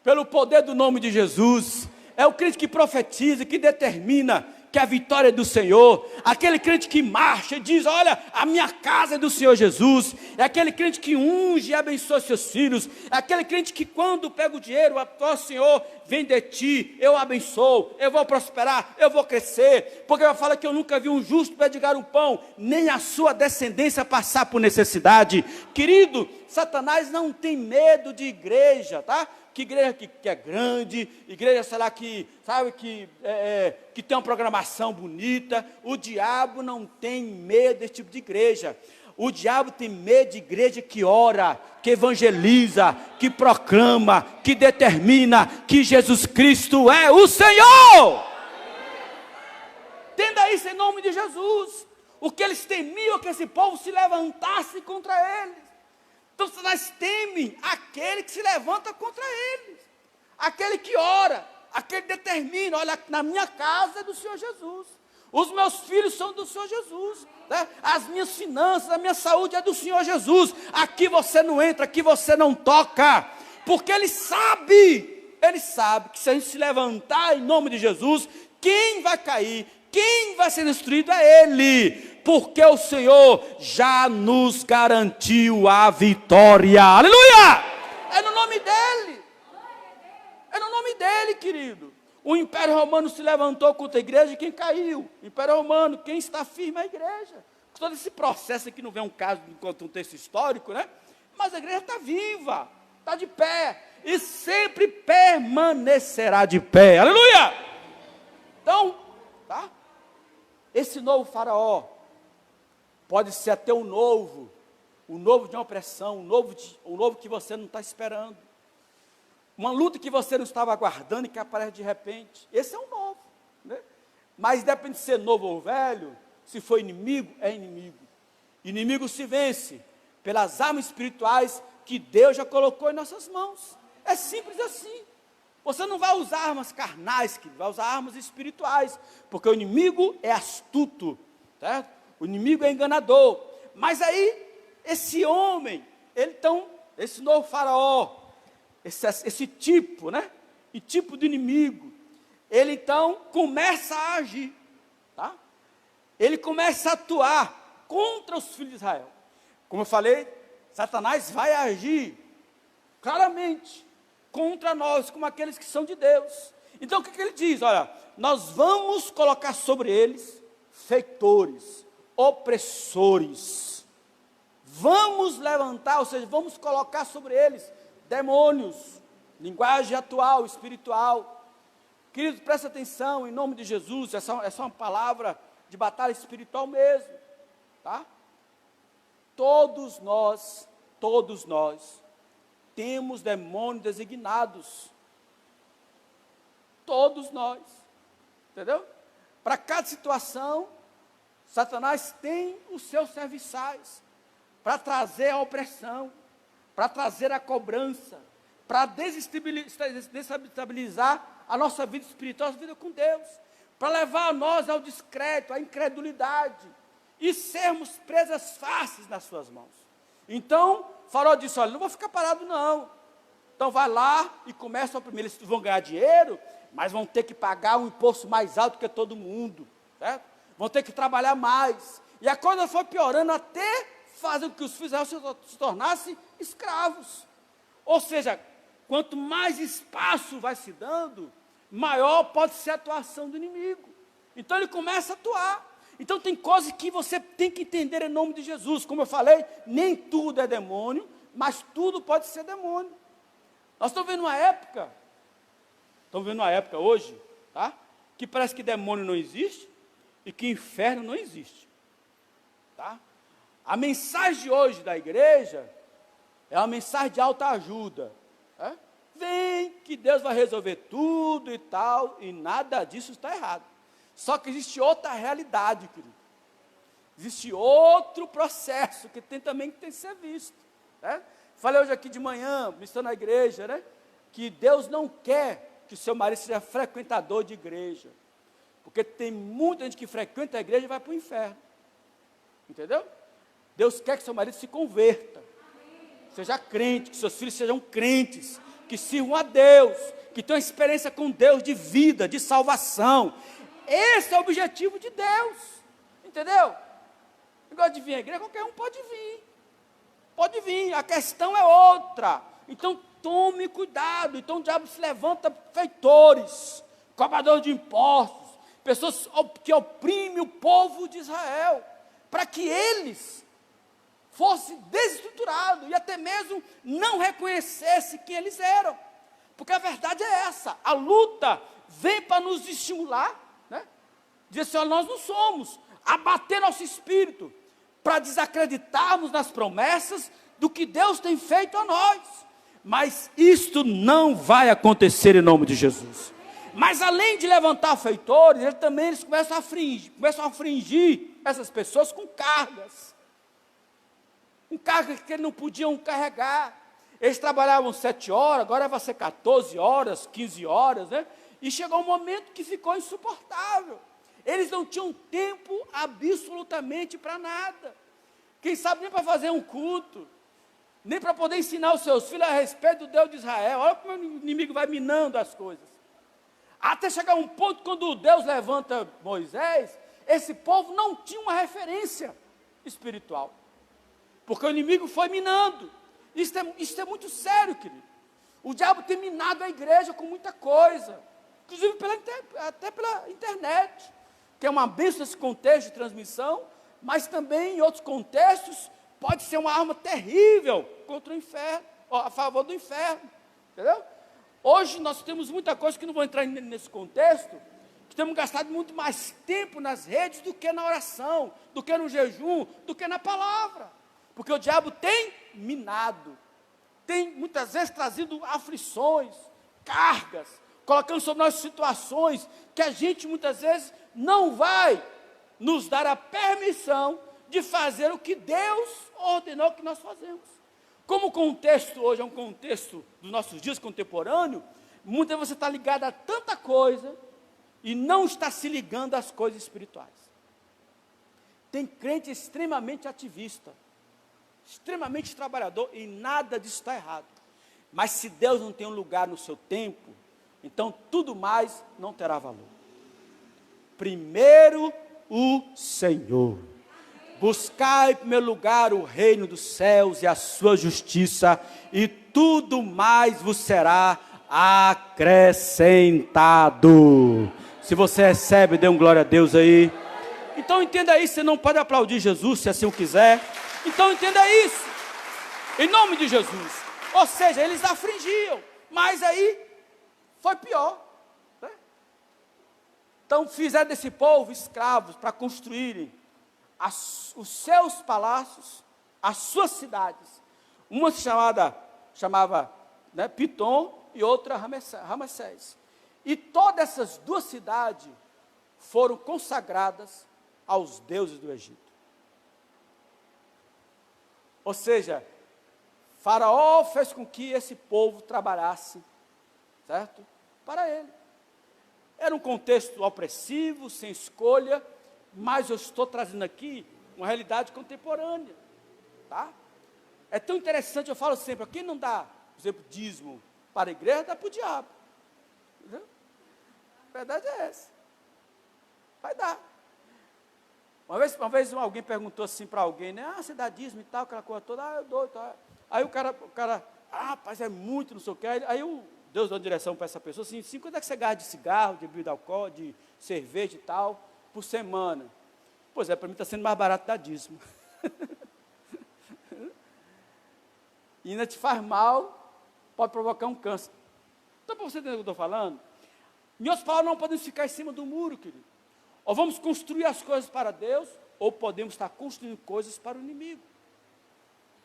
pelo poder do nome de Jesus, é o crente que profetiza, que determina que a vitória é do Senhor, aquele crente que marcha e diz, olha, a minha casa é do Senhor Jesus, é aquele crente que unge e abençoa seus filhos, é aquele crente que quando pega o dinheiro, ó Senhor, vem de ti, eu abençoo, eu vou prosperar, eu vou crescer, porque ela fala que eu nunca vi um justo mendigar um pão, nem a sua descendência passar por necessidade. Querido, Satanás não tem medo de igreja, tá? Que igreja que é grande, igreja, sei lá, que tem uma programação bonita. O diabo não tem medo desse tipo de igreja. O diabo tem medo de igreja que ora, que evangeliza, que proclama, que determina que Jesus Cristo é o Senhor. Entenda isso em nome de Jesus. O que eles temiam é que esse povo se levantasse contra eles. Então, Satanás teme aquele que se levanta contra eles, aquele que ora, aquele que determina, olha, na minha casa é do Senhor Jesus, os meus filhos são do Senhor Jesus, né? As minhas finanças, a minha saúde é do Senhor Jesus, aqui você não entra, aqui você não toca, porque ele sabe que se a gente se levantar em nome de Jesus, quem vai cair, quem vai ser destruído é ele, porque o Senhor já nos garantiu a vitória. Aleluia! É no nome dele. É no nome dele, querido. O Império Romano se levantou contra a igreja e quem caiu? O Império Romano, quem está firme é a igreja. Todo esse processo aqui não vem um caso enquanto um texto histórico, né? Mas a igreja está viva, está de pé e sempre permanecerá de pé. Aleluia! Então, tá? Esse novo faraó pode ser até um novo de uma opressão, um novo que você não está esperando. Uma luta que você não estava aguardando e que aparece de repente. Esse é um novo, né? Mas depende de ser novo ou velho, se for inimigo, é inimigo. Inimigo se vence pelas armas espirituais que Deus já colocou em nossas mãos. É simples assim. Você não vai usar armas carnais, vai usar armas espirituais, porque o inimigo é astuto, certo? O inimigo é enganador. Mas aí, esse homem, esse novo faraó, esse tipo, né? E tipo de inimigo, ele então começa a agir, tá? Ele começa a atuar contra os filhos de Israel. Como eu falei, Satanás vai agir claramente contra nós, como aqueles que são de Deus. Então o que ele diz? Olha, nós vamos colocar sobre eles feitores, opressores, vamos levantar, ou seja, vamos colocar sobre eles demônios, linguagem atual, espiritual. Queridos, presta atenção, em nome de Jesus, essa é uma palavra de batalha espiritual mesmo, tá? Todos nós temos demônios designados. Todos nós. Entendeu? Para cada situação, Satanás tem os seus serviçais para trazer a opressão, para trazer a cobrança, para desestabilizar a nossa vida espiritual, a nossa vida com Deus, para levar a nós ao descrédito, à incredulidade, e sermos presas fáceis nas suas mãos. Então, Faraó disse, olha, não vou ficar parado não. Então vai lá e começa a oprimir. Eles vão ganhar dinheiro, mas vão ter que pagar um imposto mais alto que todo mundo, certo? Vão ter que trabalhar mais. E a coisa foi piorando até fazer com que os filhos de Israel se tornassem escravos. Ou seja, quanto mais espaço vai se dando, maior pode ser a atuação do inimigo. Então ele começa a atuar. Então tem coisas que você tem que entender em nome de Jesus. Como eu falei, nem tudo é demônio, mas tudo pode ser demônio. Nós estamos vendo uma época hoje, tá? Que parece que demônio não existe e que inferno não existe. Tá? A mensagem de hoje da igreja é uma mensagem de autoajuda. Vem que Deus vai resolver tudo e tal, e nada disso está errado. Só que existe outra realidade, querido. Existe outro processo que também tem que ser visto. Né? Falei hoje aqui de manhã, missão na igreja, né? Que Deus não quer que o seu marido seja frequentador de igreja. Porque tem muita gente que frequenta a igreja e vai para o inferno. Entendeu? Deus quer que seu marido se converta. Seja crente, que seus filhos sejam crentes, que sirvam a Deus, que tenham experiência com Deus de vida, de salvação. Esse é o objetivo de Deus. Entendeu? Negócio de vir à igreja, qualquer um pode vir. Pode vir, a questão é outra. Então tome cuidado. Então o diabo se levanta feitores, cobradores de impostos, pessoas que oprimem o povo de Israel, para que eles fossem desestruturados e até mesmo não reconhecessem quem eles eram. Porque a verdade é essa, a luta vem para nos estimular, né? Dizer assim, olha, nós não somos, abater nosso espírito, para desacreditarmos nas promessas do que Deus tem feito a nós. Mas isto não vai acontecer em nome de Jesus. Mas além de levantar feitores, eles começam a afligir essas pessoas com cargas. Com cargas que eles não podiam carregar. Eles trabalhavam 7 horas, agora vai ser 14 horas, 15 horas, né? E chegou um momento que ficou insuportável. Eles não tinham tempo absolutamente para nada. Quem sabe nem para fazer um culto, nem para poder ensinar os seus filhos a respeito do Deus de Israel. Olha como o inimigo vai minando as coisas. Até chegar um ponto, quando Deus levanta Moisés, esse povo não tinha uma referência espiritual. Porque o inimigo foi minando. Isso é muito sério, querido. O diabo tem minado a igreja com muita coisa. Inclusive até pela internet, que é uma bênção nesse contexto de transmissão, mas também em outros contextos pode ser uma arma terrível contra o inferno, a favor do inferno. Entendeu? Hoje nós temos muita coisa que não vou entrar nesse contexto, que temos gastado muito mais tempo nas redes do que na oração, do que no jejum, do que na palavra. Porque o diabo tem minado, tem muitas vezes trazido aflições, cargas, colocando sobre nós situações que a gente muitas vezes não vai nos dar a permissão de fazer o que Deus ordenou que nós fazemos. Como o contexto hoje é um contexto dos nossos dias contemporâneo, muitas vezes você está ligado a tanta coisa e não está se ligando às coisas espirituais. Tem crente extremamente ativista, extremamente trabalhador, e nada disso está errado. Mas se Deus não tem um lugar no seu tempo, então tudo mais não terá valor. Primeiro o Senhor. Buscai em primeiro lugar o reino dos céus e a sua justiça, e tudo mais vos será acrescentado. Se você recebe, dê um glória a Deus aí. Então entenda isso, você não pode aplaudir Jesus se assim o quiser. Então entenda isso, em nome de Jesus. Ou seja, eles afligiam, mas aí foi pior. Né? Então fizeram desse povo escravos para construírem os seus palácios, as suas cidades. Uma chamava, né, Pitom e outra Ramessés. E todas essas duas cidades foram consagradas aos deuses do Egito. Ou seja, Faraó fez com que esse povo trabalhasse, certo? Para ele. Era um contexto opressivo, sem escolha, mas eu estou trazendo aqui uma realidade contemporânea, tá? É tão interessante, eu falo sempre, quem não dá, por exemplo, dízimo para a igreja, dá para o diabo. Entendeu? A verdade é essa. Vai dar. Uma vez alguém perguntou assim para alguém, né? Você dá dízimo e tal, aquela coisa toda, eu dou e tal. Aí o cara, rapaz, é muito, não sei o que. Aí Deus deu uma direção para essa pessoa, assim, quanto é que você gasta de cigarro, de bebida alcoólica, de cerveja e tal, por semana? Pois é, para mim está sendo mais barato dar dízimo. E ainda te faz mal, pode provocar um câncer. Então, para você entender o que eu estou falando, em outras palavras, não podemos ficar em cima do muro, querido. Ou vamos construir as coisas para Deus, ou podemos estar construindo coisas para o inimigo.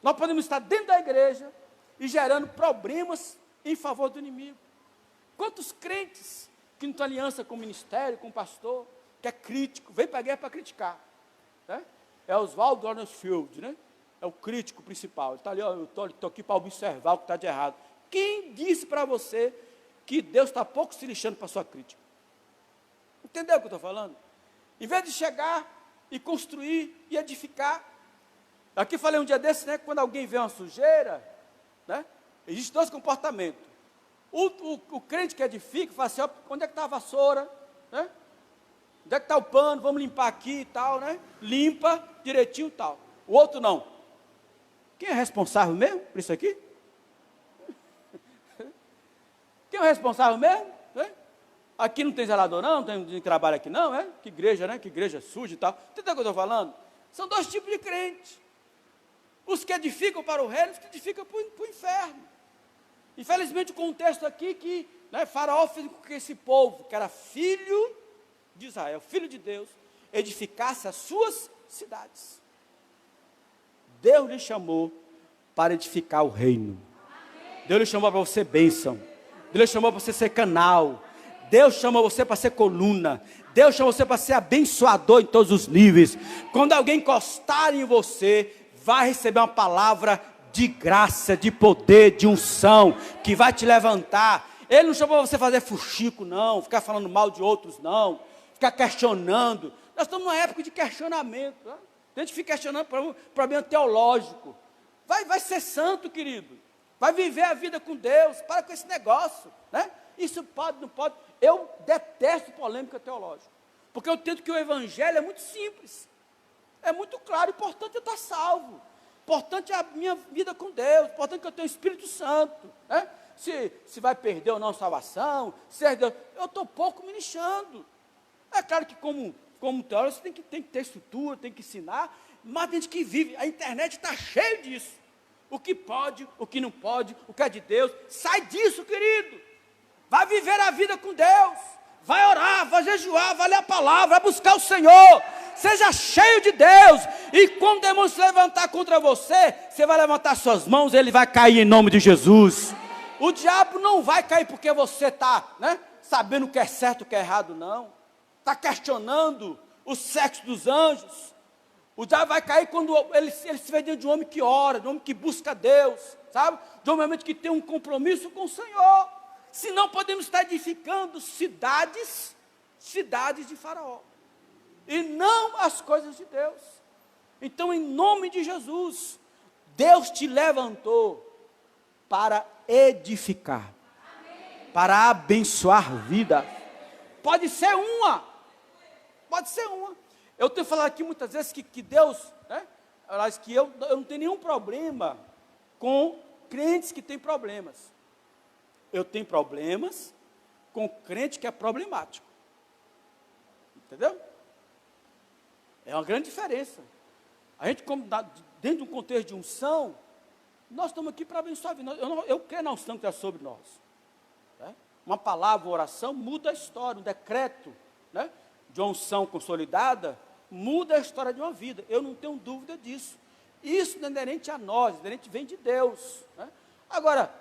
Nós podemos estar dentro da igreja e gerando problemas em favor do inimigo. Quantos crentes que não estão em aliança com o ministério, com o pastor, que é crítico, vem para a guerra para criticar. Né? É Oswald Donnersfield, né? É o crítico principal. Ele está ali, ó, eu estou aqui para observar o que está de errado. Quem disse para você que Deus está pouco se lixando para a sua crítica? Entendeu o que eu estou falando? Em vez de chegar e construir e edificar. Aqui falei um dia desse, né? Quando alguém vê uma sujeira, né? Existem dois comportamentos. O crente que edifica, fala assim, ó, onde é que está a vassoura? Né? Onde é que está o pano? Vamos limpar aqui e tal, né? Limpa direitinho e tal. O outro não. Quem é responsável mesmo por isso aqui? Quem é o responsável mesmo? Né? Aqui não tem zelador não tem trabalho aqui não, é? Que igreja, né? Que igreja suja e tal. Entendeu o que eu estou falando? São dois tipos de crentes. Os que edificam para o reino, os que edificam para o inferno. Infelizmente o contexto aqui que, né, Faraó fez com que esse povo, que era filho de Israel, filho de Deus, edificasse as suas cidades. Deus lhe chamou para edificar o reino. Deus lhe chamou para você bênção. Deus lhe chamou para você ser canal. Deus chamou você para ser coluna. Deus chamou você para ser abençoador em todos os níveis. Quando alguém encostar em você, vai receber uma palavra de graça, de poder, de unção, que vai te levantar. Ele não chamou você fazer fuxico, não, ficar falando mal de outros, não, ficar questionando. Nós estamos numa época de questionamento. Né? A gente fica questionando problema teológico. Vai ser santo, querido. Vai viver a vida com Deus. Para com esse negócio. Né? Isso pode, não pode. Eu detesto polêmica teológica. Porque eu entendo que o evangelho é muito simples. É muito claro. O importante é estar salvo. O importante é a minha vida com Deus. O importante é que eu tenha o Espírito Santo. Né? Se vai perder ou não a salvação. Eu estou pouco me lixando. É claro que como teólogo, você tem que ter estrutura, tem que ensinar, mas tem gente que vive, a internet está cheia disso. O que pode, o que não pode, o que é de Deus, sai disso, querido. Vai viver a vida com Deus, vai orar, vai jejuar, vai ler a palavra, vai buscar o Senhor, seja cheio de Deus, e quando o demônio se levantar contra você, você vai levantar suas mãos, ele vai cair em nome de Jesus. O diabo não vai cair porque você está, né, sabendo o que é certo e o que é errado, não. Está questionando o sexo dos anjos. O diabo vai cair quando ele se vê diante de um homem que ora, de um homem que busca Deus, sabe? De um homem que tem um compromisso com o Senhor. Senão podemos estar edificando cidades de Faraó. E não as coisas de Deus. Então, em nome de Jesus, Deus te levantou para edificar, para abençoar vida. Pode ser uma. Eu tenho falado aqui muitas vezes que Deus, né, que eu não tenho nenhum problema com crentes que têm problemas. Eu tenho problemas com crente que é problemático. Entendeu? É uma grande diferença. A gente, como dentro de um contexto de unção, nós estamos aqui para abençoar a vida. Eu creio na unção que está sobre nós. Né? Uma palavra, uma oração, muda a história. Um decreto, né, de uma unção consolidada, muda a história de uma vida. Eu não tenho dúvida disso. Isso não é inerente a nós, vem de Deus. Né? Agora,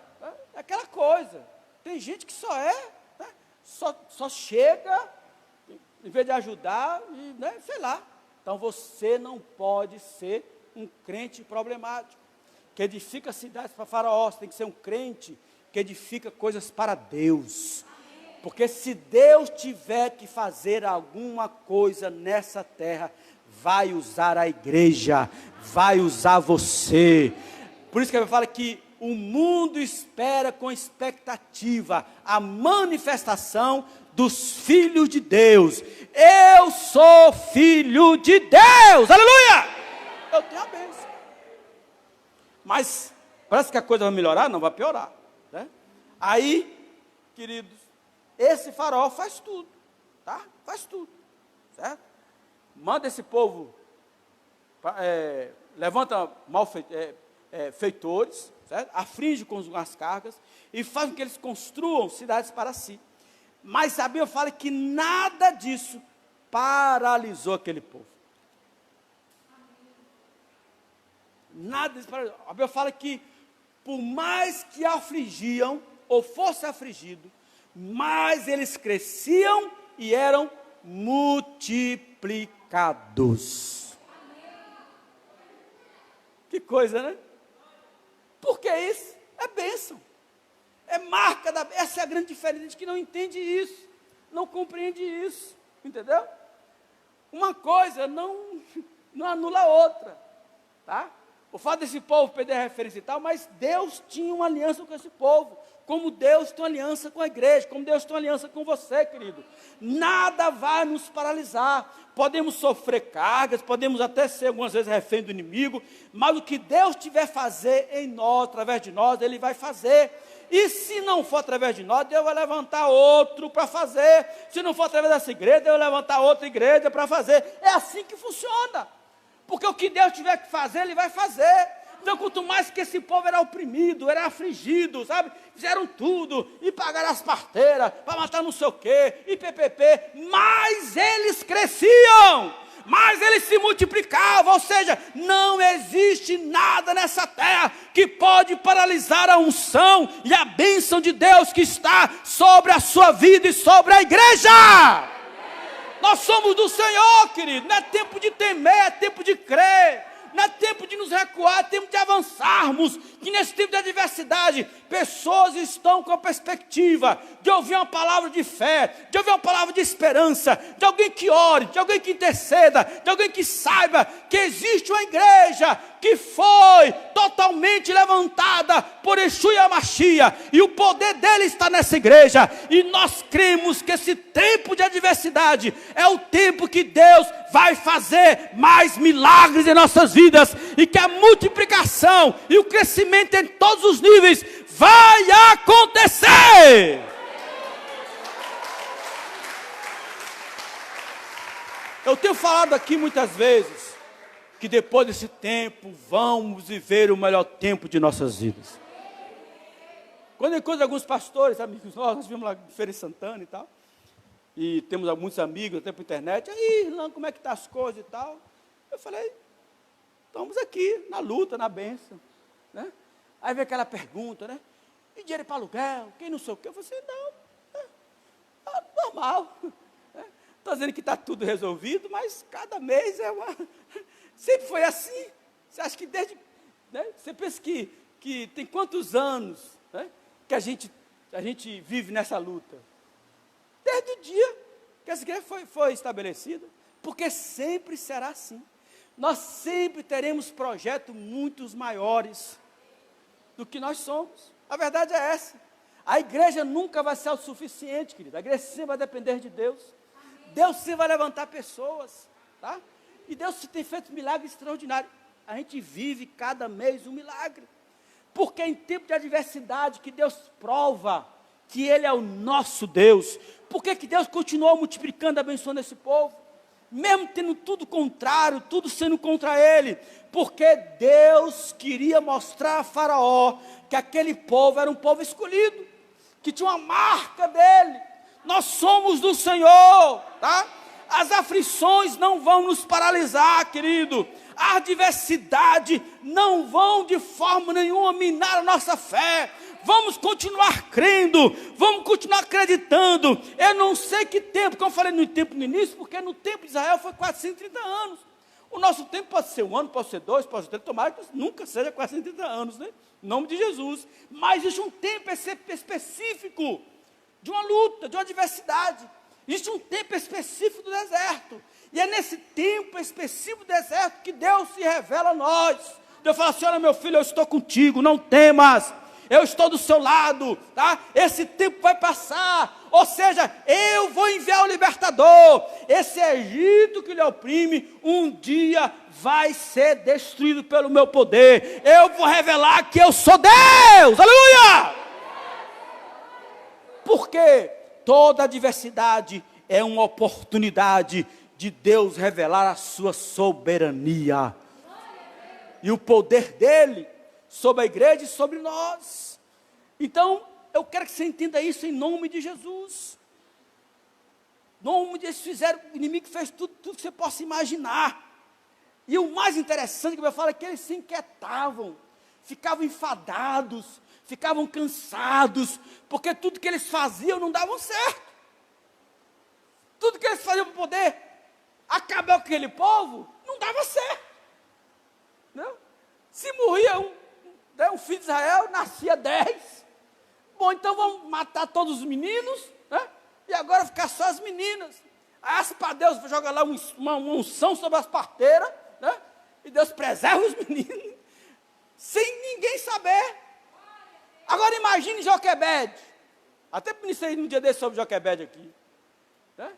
é aquela coisa, tem gente que só é, né, só chega, em vez de ajudar, e, né, sei lá. Então você não pode ser um crente problemático, que edifica cidades para Faraó. Você tem que ser um crente que edifica coisas para Deus. Porque se Deus tiver que fazer alguma coisa nessa terra, vai usar a igreja, vai usar você. Por isso que ele fala que o mundo espera com expectativa a manifestação dos filhos de Deus. Eu sou filho de Deus, aleluia! Eu tenho a bênção. Mas parece que a coisa vai melhorar, não vai piorar, né? Aí, queridos, esse Faraó faz tudo, tá? Faz tudo, certo? Manda esse povo, levanta feitores, certo? Aflige com as cargas e faz com que eles construam cidades para si. Mas a Bíblia fala que nada disso paralisou aquele povo. Nada disso paralisou. A Bíblia fala que por mais que afligiam ou fosse afligido, mais eles cresciam e eram multiplicados. Que coisa, né? Porque isso é bênção. É marca da... Essa é a grande diferença, a gente que não entende isso, não compreende isso, entendeu? Uma coisa não anula a outra, tá? O fato desse povo perder a referência e tal, mas Deus tinha uma aliança com esse povo, como Deus tem uma aliança com a igreja, como Deus tem uma aliança com você, querido. Nada vai nos paralisar. Podemos sofrer cargas, podemos até ser algumas vezes refém do inimigo, mas o que Deus tiver fazer em nós, através de nós, Ele vai fazer. E se não for através de nós, Deus vai levantar outro para fazer. Se não for através dessa igreja, Deus vai levantar outra igreja para fazer. É assim que funciona. Porque o que Deus tiver que fazer, Ele vai fazer. Então, quanto mais que esse povo era oprimido, era afligido, sabe? Fizeram tudo, e pagaram as parteiras, para matar não sei o quê, e PPP, mais eles cresciam, mais eles se multiplicavam. Ou seja, não existe nada nessa terra que pode paralisar a unção e a bênção de Deus que está sobre a sua vida e sobre a igreja. Nós somos do Senhor, querido. Não é tempo de temer, é tempo de crer. Não é tempo de nos recuar, é tempo de avançarmos. Que nesse tempo de adversidade, pessoas estão com a perspectiva de ouvir uma palavra de fé, de ouvir uma palavra de esperança, de alguém que ore, de alguém que interceda, de alguém que saiba que existe uma igreja que foi totalmente levantada por Yeshua HaMashiach, e o poder dele está nessa igreja, e nós cremos que esse tempo de adversidade é o tempo que Deus vai fazer mais milagres em nossas vidas, e que a multiplicação e o crescimento em todos os níveis vai acontecer. Eu tenho falado aqui muitas vezes que depois desse tempo vamos viver o melhor tempo de nossas vidas. Quando eu encontro alguns pastores, amigos nossos, nós vimos lá em Feira de Santana e tal, e temos muitos amigos até por internet. Aí, Irlã, como é que tá as coisas e tal? Eu falei, estamos aqui na luta, na bênção, né? Aí vem aquela pergunta, né? E dinheiro para aluguel, quem não sei o quê? Eu falei assim, não, normal. Estou dizendo que está tudo resolvido, mas cada mês é uma... Sempre foi assim. Você acha que desde... Né? Você pensa que tem quantos anos, né, que a gente vive nessa luta? Desde o dia que essa igreja foi estabelecida. Porque sempre será assim. Nós sempre teremos projetos muito maiores do que nós somos. A verdade é essa. A igreja nunca vai ser o suficiente, querido. A igreja sempre vai depender de Deus. Deus sempre vai levantar pessoas, tá? E Deus tem feito milagres extraordinários. A gente vive cada mês um milagre. Porque em tempo de adversidade que Deus prova que Ele é o nosso Deus. Por que Deus continuou multiplicando, abençoando esse povo? Mesmo tendo tudo contrário, tudo sendo contra Ele. Porque Deus queria mostrar a Faraó que aquele povo era um povo escolhido, que tinha uma marca dele. Nós somos do Senhor, tá? As aflições não vão nos paralisar, querido. A adversidade não vão de forma nenhuma minar a nossa fé. vamos continuar crendo, vamos continuar acreditando. Eu não sei que tempo, como eu falei no tempo no início, porque no tempo de Israel foi 430 anos. O nosso tempo pode ser 1 ano, pode ser 2, pode ser 3, tomara que nunca seja 430 anos, né? Em nome de Jesus. Mas existe um tempo específico de uma luta, de uma adversidade. Existe um tempo específico do deserto. E é nesse tempo específico do deserto que Deus se revela a nós. Deus fala assim: olha, meu filho, eu estou contigo, não temas. Eu estou do seu lado, tá? Esse tempo vai passar. Ou seja, eu vou enviar o libertador. Esse Egito que lhe oprime, um dia vai ser destruído pelo meu poder. Eu vou revelar que eu sou Deus. Aleluia! Porque toda adversidade é uma oportunidade de Deus revelar a sua soberania e o poder dele sobre a igreja e sobre nós. Então, eu quero que você entenda isso em nome de Jesus. Em nome de Jesus, o inimigo fez tudo que você possa imaginar. E o mais interessante que eu falo é que eles se inquietavam, ficavam enfadados, ficavam cansados, porque tudo que eles faziam não dava certo. Tudo que eles faziam para poder acabar com aquele povo, não dava certo. Não? Se morria um filho de Israel, nascia 10. Bom, então vamos matar todos os meninos, né? E agora ficar só as meninas. Aí para Deus joga lá uma unção sobre as parteiras, né? E Deus preserva os meninos, sem ninguém saber. Agora imagine Joquebede. Até ministrei um dia desse sobre Joquebede aqui, né?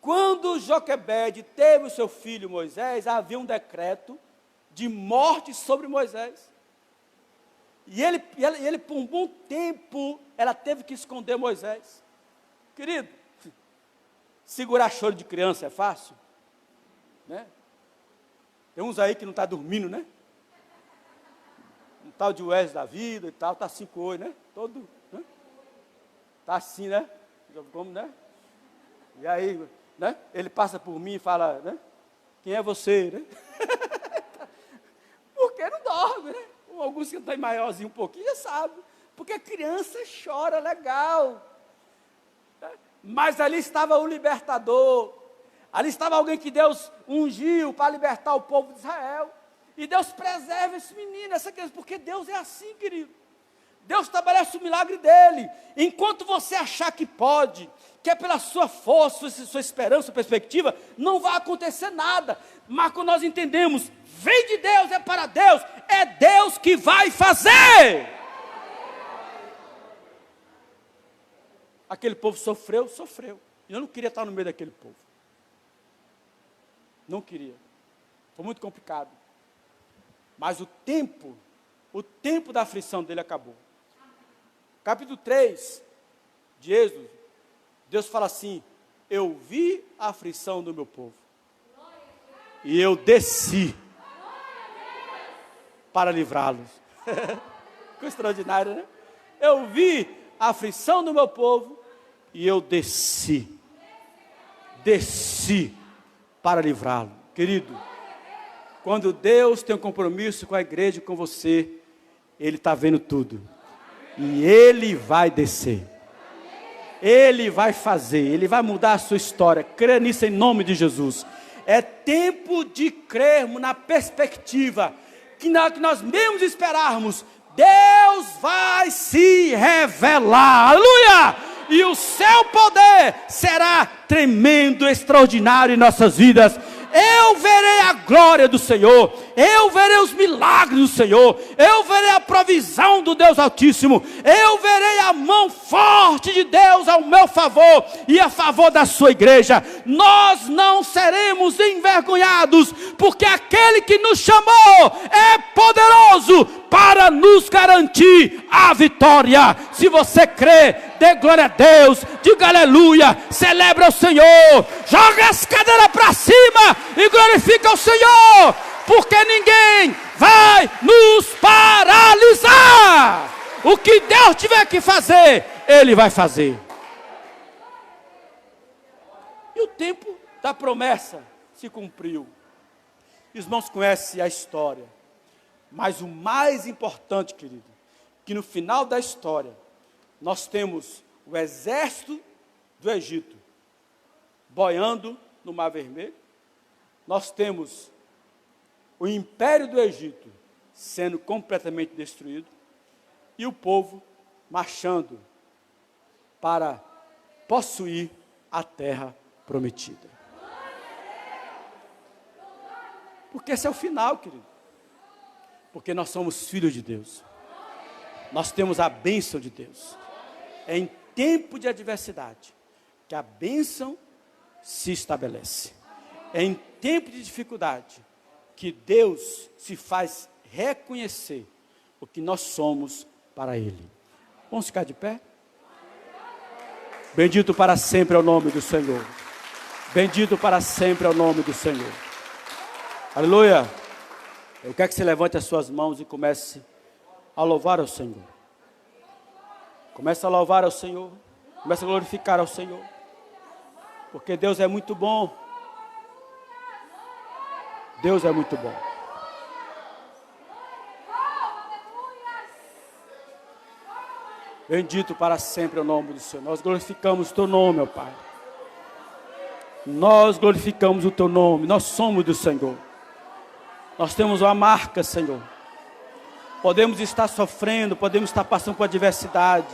Quando Joquebede teve o seu filho Moisés, havia um decreto de morte sobre Moisés. E ele, por um bom tempo, ela teve que esconder Moisés. Querido, segurar choro de criança é fácil? Né? Tem uns aí que não estão dormindo, né? Um tal de Wesley da vida e tal, está 5 hoje, né? Todo, né? Está assim, né? Como, né? E aí, né? Ele passa por mim e fala, né? Quem é você, né? Porque não dorme, né? Alguns que estão maiorzinho um pouquinho já sabem. Porque a criança chora legal. Mas ali estava o libertador. Ali estava alguém que Deus ungiu para libertar o povo de Israel. E Deus preserva esse menino, essa criança, porque Deus é assim, querido. Deus estabelece o milagre dele. Enquanto você achar que pode, que é pela sua força, sua esperança, sua perspectiva, não vai acontecer nada. Mas quando nós entendemos, vem de Deus, é para Deus, é Deus que vai fazer. Aquele povo sofreu. E eu não queria estar no meio daquele povo. Não queria. Foi muito complicado. Mas o tempo da aflição dele acabou. Capítulo 3 de Êxodo, Deus fala assim: eu vi a aflição do meu povo e eu desci para livrá-los. Que extraordinário, né? Eu vi a aflição do meu povo e eu desci para livrá-lo. Querido, quando Deus tem um compromisso com a igreja e com você, Ele está vendo tudo. E Ele vai descer. Ele vai fazer, Ele vai mudar a sua história. Crê nisso em nome de Jesus. É tempo de crermos na perspectiva que nós mesmos esperarmos, Deus vai se revelar. Aleluia! E o seu poder será tremendo, extraordinário em nossas vidas. Eu verei a glória do Senhor, eu verei os milagres do Senhor, eu verei a provisão do Deus Altíssimo, eu verei a mão forte de Deus ao meu favor e a favor da sua igreja. Nós não seremos envergonhados, porque aquele que nos chamou é poderoso para nos garantir a vitória. Se você crê, dê glória a Deus, diga aleluia, celebra o Senhor, joga as cadeiras para cima e glorifica o Senhor, porque ninguém vai nos paralisar. O que Deus tiver que fazer, Ele vai fazer. E o tempo da promessa se cumpriu. Os irmãos conhecem a história. Mas o mais importante, querido, que no final da história, nós temos o exército do Egito boiando no Mar Vermelho, nós temos o império do Egito sendo completamente destruído e o povo marchando para possuir a terra prometida. Porque esse é o final, querido. Porque nós somos filhos de Deus. Nós temos a bênção de Deus. É em tempo de adversidade que a bênção se estabelece. É em tempo de dificuldade que Deus se faz reconhecer o que nós somos para Ele. Vamos ficar de pé? Bendito para sempre é o nome do Senhor. Bendito para sempre é o nome do Senhor. Aleluia. Eu quero que você levante as suas mãos e comece a louvar ao Senhor. Comece a louvar ao Senhor. Comece a glorificar ao Senhor. Porque Deus é muito bom. Deus é muito bom. Bendito para sempre é o nome do Senhor. Nós glorificamos o Teu nome, ó Pai. Nós glorificamos o Teu nome. Nós somos do Senhor. Nós temos uma marca, Senhor. Podemos estar sofrendo, podemos estar passando por adversidade.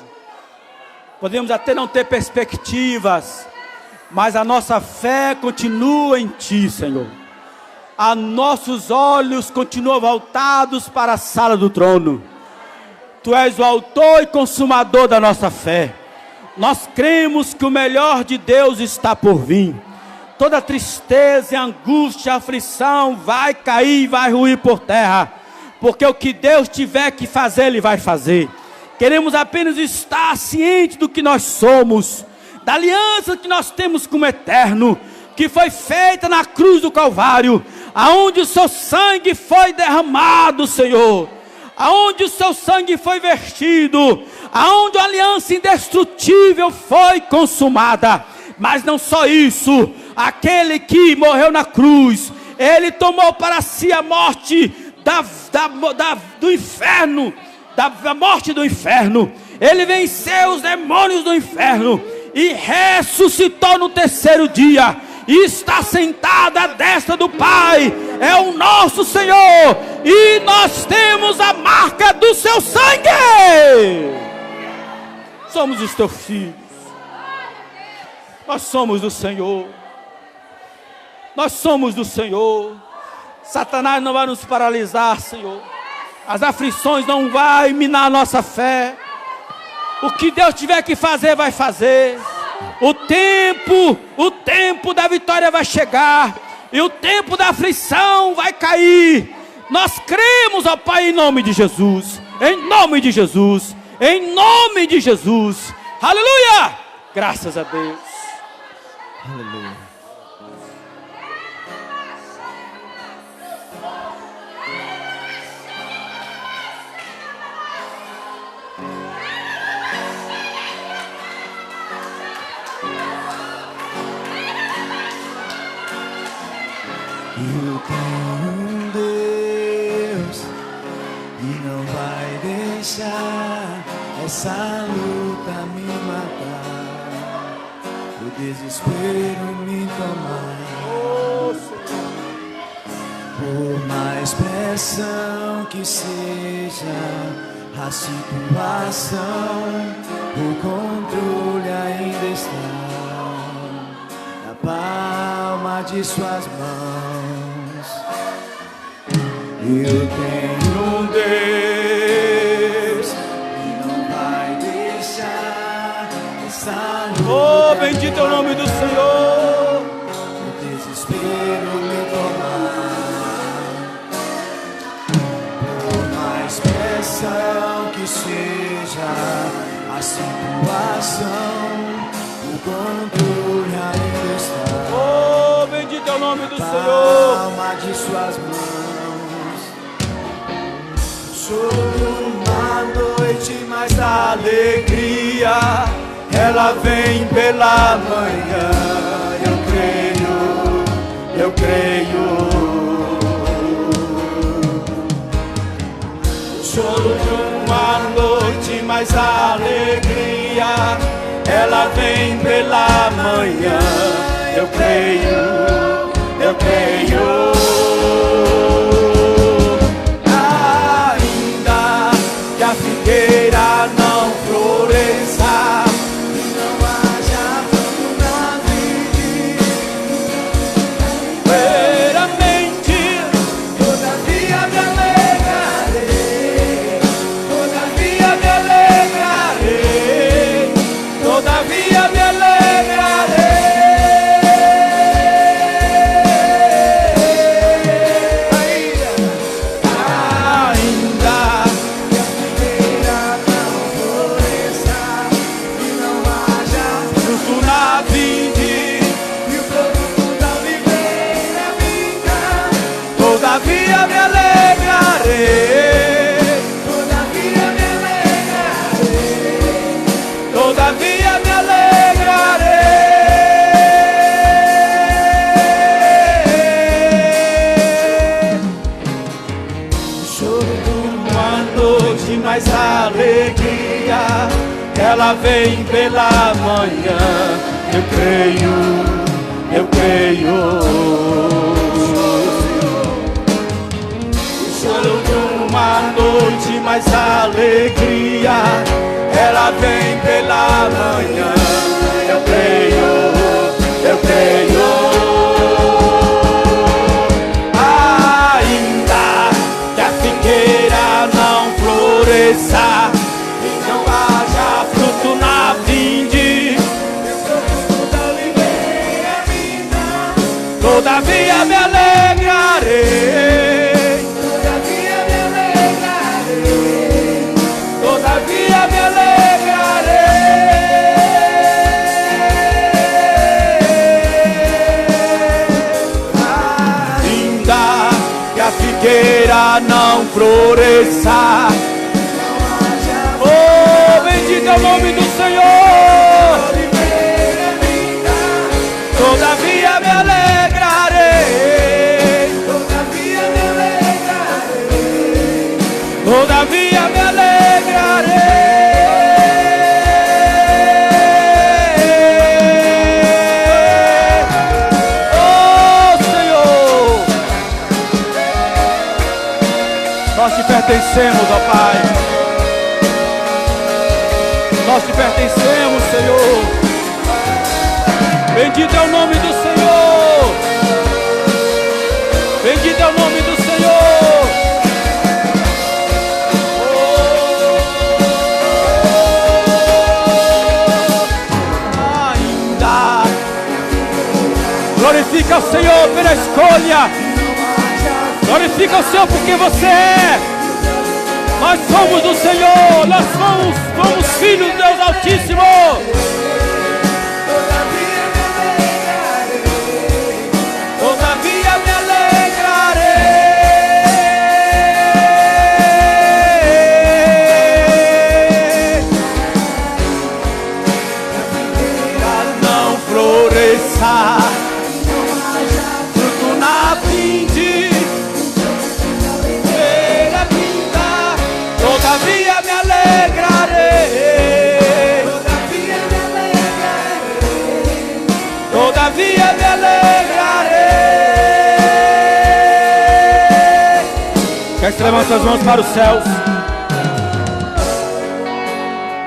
Podemos até não ter perspectivas. Mas a nossa fé continua em Ti, Senhor. A nossos olhos continuam voltados para a sala do trono. Tu és o autor e consumador da nossa fé. Nós cremos que o melhor de Deus está por vir. Toda tristeza, angústia, aflição vai cair, vai ruir por terra. Porque o que Deus tiver que fazer, Ele vai fazer. Queremos apenas estar ciente do que nós somos, da aliança que nós temos com o Eterno, que foi feita na cruz do Calvário, aonde o Seu sangue foi derramado, Senhor, aonde o Seu sangue foi vertido, aonde a aliança indestrutível foi consumada. Mas não só isso, aquele que morreu na cruz, Ele tomou para si a morte do inferno, da morte do inferno. Ele venceu os demônios do inferno e ressuscitou no terceiro dia, e está sentado à destra do Pai. É o nosso Senhor, e nós temos a marca do Seu sangue. Somos os Teus filhos. Nós somos do Senhor. Nós somos do Senhor. Satanás não vai nos paralisar, Senhor. As aflições não vão minar a nossa fé. O que Deus tiver que fazer, vai fazer. O tempo da vitória vai chegar. E o tempo da aflição vai cair. Nós cremos, ó Pai, em nome de Jesus. Em nome de Jesus. Em nome de Jesus. Aleluia! Graças a Deus. Aleluia. Eu tenho um Deus que não vai deixar essa luta me matar, o desespero me tomar. Por mais pressão que seja a situação, o controle ainda está na palma de Suas mãos. Eu tenho um Deus que não vai deixar essa luta. Oh, bendito é o nome do Senhor. O desespero me tomar. Por mais pressão que seja a situação, o controle ainda está. Oh, bendito é o nome do Senhor. Palma de Suas mãos. Sobre uma noite, mas a alegria ela vem pela manhã. Eu creio. Choro de uma noite, mais alegria, ela vem pela manhã. Eu creio, eu creio. Ainda que a figueira não floresça, não haja fruto na vide, veramente, todavia me alegrarei, todavia me alegrarei, todavia me alegrarei. Todavia me alegrarei, todavia me alegrarei, todavia me alegrarei. Choro de uma noite, mas alegria, ela vem pela manhã. Eu creio, eu creio. Uma noite, mas alegria, ela vem pela manhã. Eu creio, eu creio. Ainda que a figueira não floresça e não haja fruto na vinde, todavia me alegrarei. Todavia me alegrarei. Ainda que a figueira não floresça, oh, bendito é o nome do Senhor. Todavia me alegrarei. Todavia me alegrarei. Todavia me alegrarei. Oh Senhor, nós te pertencemos, ó Pai. Nós te pertencemos, Senhor. Bendito é o nome do Senhor. Bendito é o nome do Senhor. Glorifica o Senhor pela escolha. Glorifica o Senhor porque você é. Nós somos do Senhor. Nós somos filhos de Deus Altíssimo. Todavia me alegrarei. Não floresça, fruto na vinde, todavia me alegrarei. Todavia me alegrarei. Quer que você levante as mãos para os céus?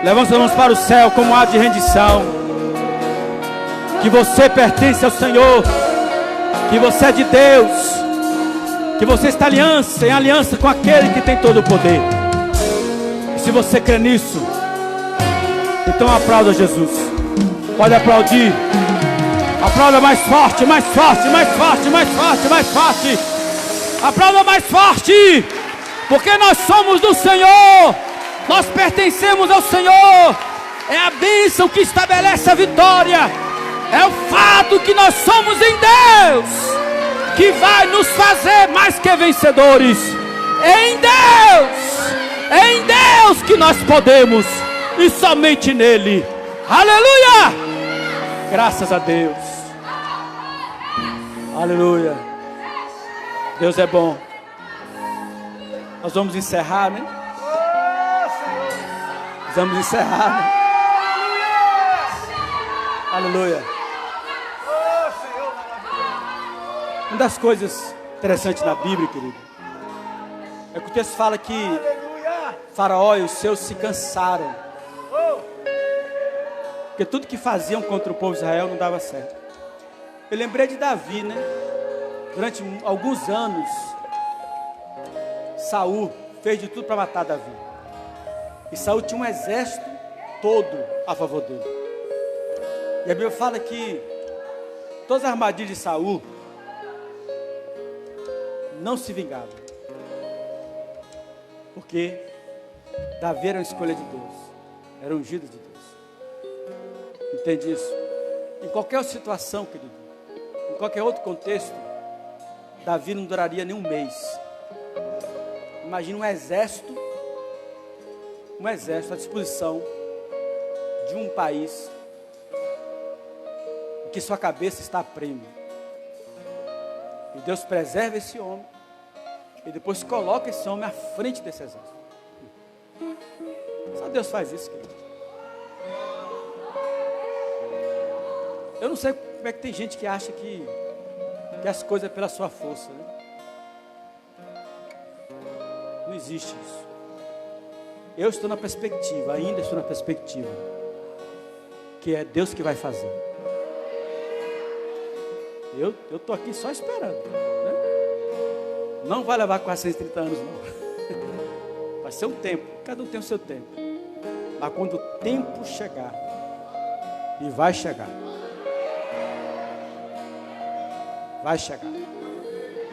Levante as mãos para o céu como ato de rendição. Que você pertence ao Senhor. Que você é de Deus. Que você está em aliança com aquele que tem todo o poder. E se você crê nisso, então aplauda Jesus. Pode aplaudir. Aplauda mais forte, mais forte, mais forte, mais forte, mais forte. Aplauda mais forte. Porque nós somos do Senhor. Nós pertencemos ao Senhor. É a bênção que estabelece a vitória. É o fato que nós somos em Deus que vai nos fazer mais que vencedores. É em Deus que nós podemos. E somente nele. Aleluia! Graças a Deus. Aleluia. Deus é bom. Nós vamos encerrar, né? vamos encerrar. Né? Aleluia. Uma das coisas interessantes na Bíblia, querido, é que o texto fala que Faraó e os seus se cansaram. Porque tudo que faziam contra o povo de Israel não dava certo. Eu lembrei de Davi, né? Durante alguns anos, Saul fez de tudo para matar Davi. E Saul tinha um exército todo a favor dele. E a Bíblia fala que todas as armadilhas de Saul não se vingavam. Porque Davi era uma escolha de Deus. Era ungido de Deus. Entende isso? Em qualquer situação, querido, em qualquer outro contexto, Davi não duraria nem um mês. Imagina um exército à disposição de um país em que sua cabeça está a prêmio. E Deus preserva esse homem e depois coloca esse homem à frente desse exército. Só Deus faz isso, querido. Eu não sei como é que tem gente que acha que as coisas é pela sua força, né? Não existe isso. Eu estou na perspectiva, ainda estou na perspectiva, que é Deus que vai fazer. Eu estou aqui só esperando, né? Não vai levar 430 anos, não. Vai ser um tempo, cada um tem o seu tempo. Mas quando o tempo chegar, e vai chegar,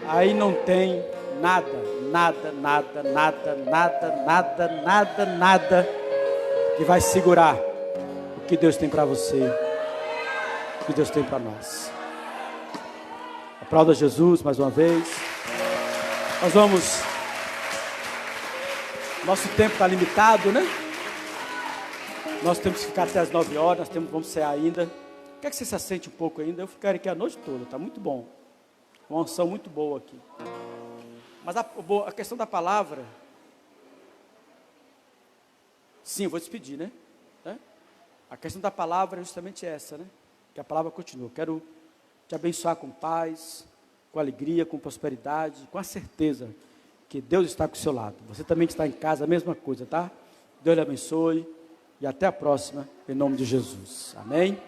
aí não tem nada que vai segurar o que Deus tem para você, o que Deus tem para nós. Aplauda Jesus mais uma vez. Nós vamos. Nosso tempo está limitado, né? Nós temos que ficar até as 9 horas, vamos cear ainda. Quer que você se assente um pouco ainda? Eu ficaria aqui a noite toda, está muito bom. Uma unção muito boa aqui. Mas a questão da palavra, sim, eu vou despedir, né? A questão da palavra é justamente essa, né? Que a palavra continua. Quero te abençoar com paz, com alegria, com prosperidade, com a certeza que Deus está com o seu lado. Você também que está em casa, a mesma coisa, tá? Deus lhe abençoe e até a próxima, em nome de Jesus. Amém?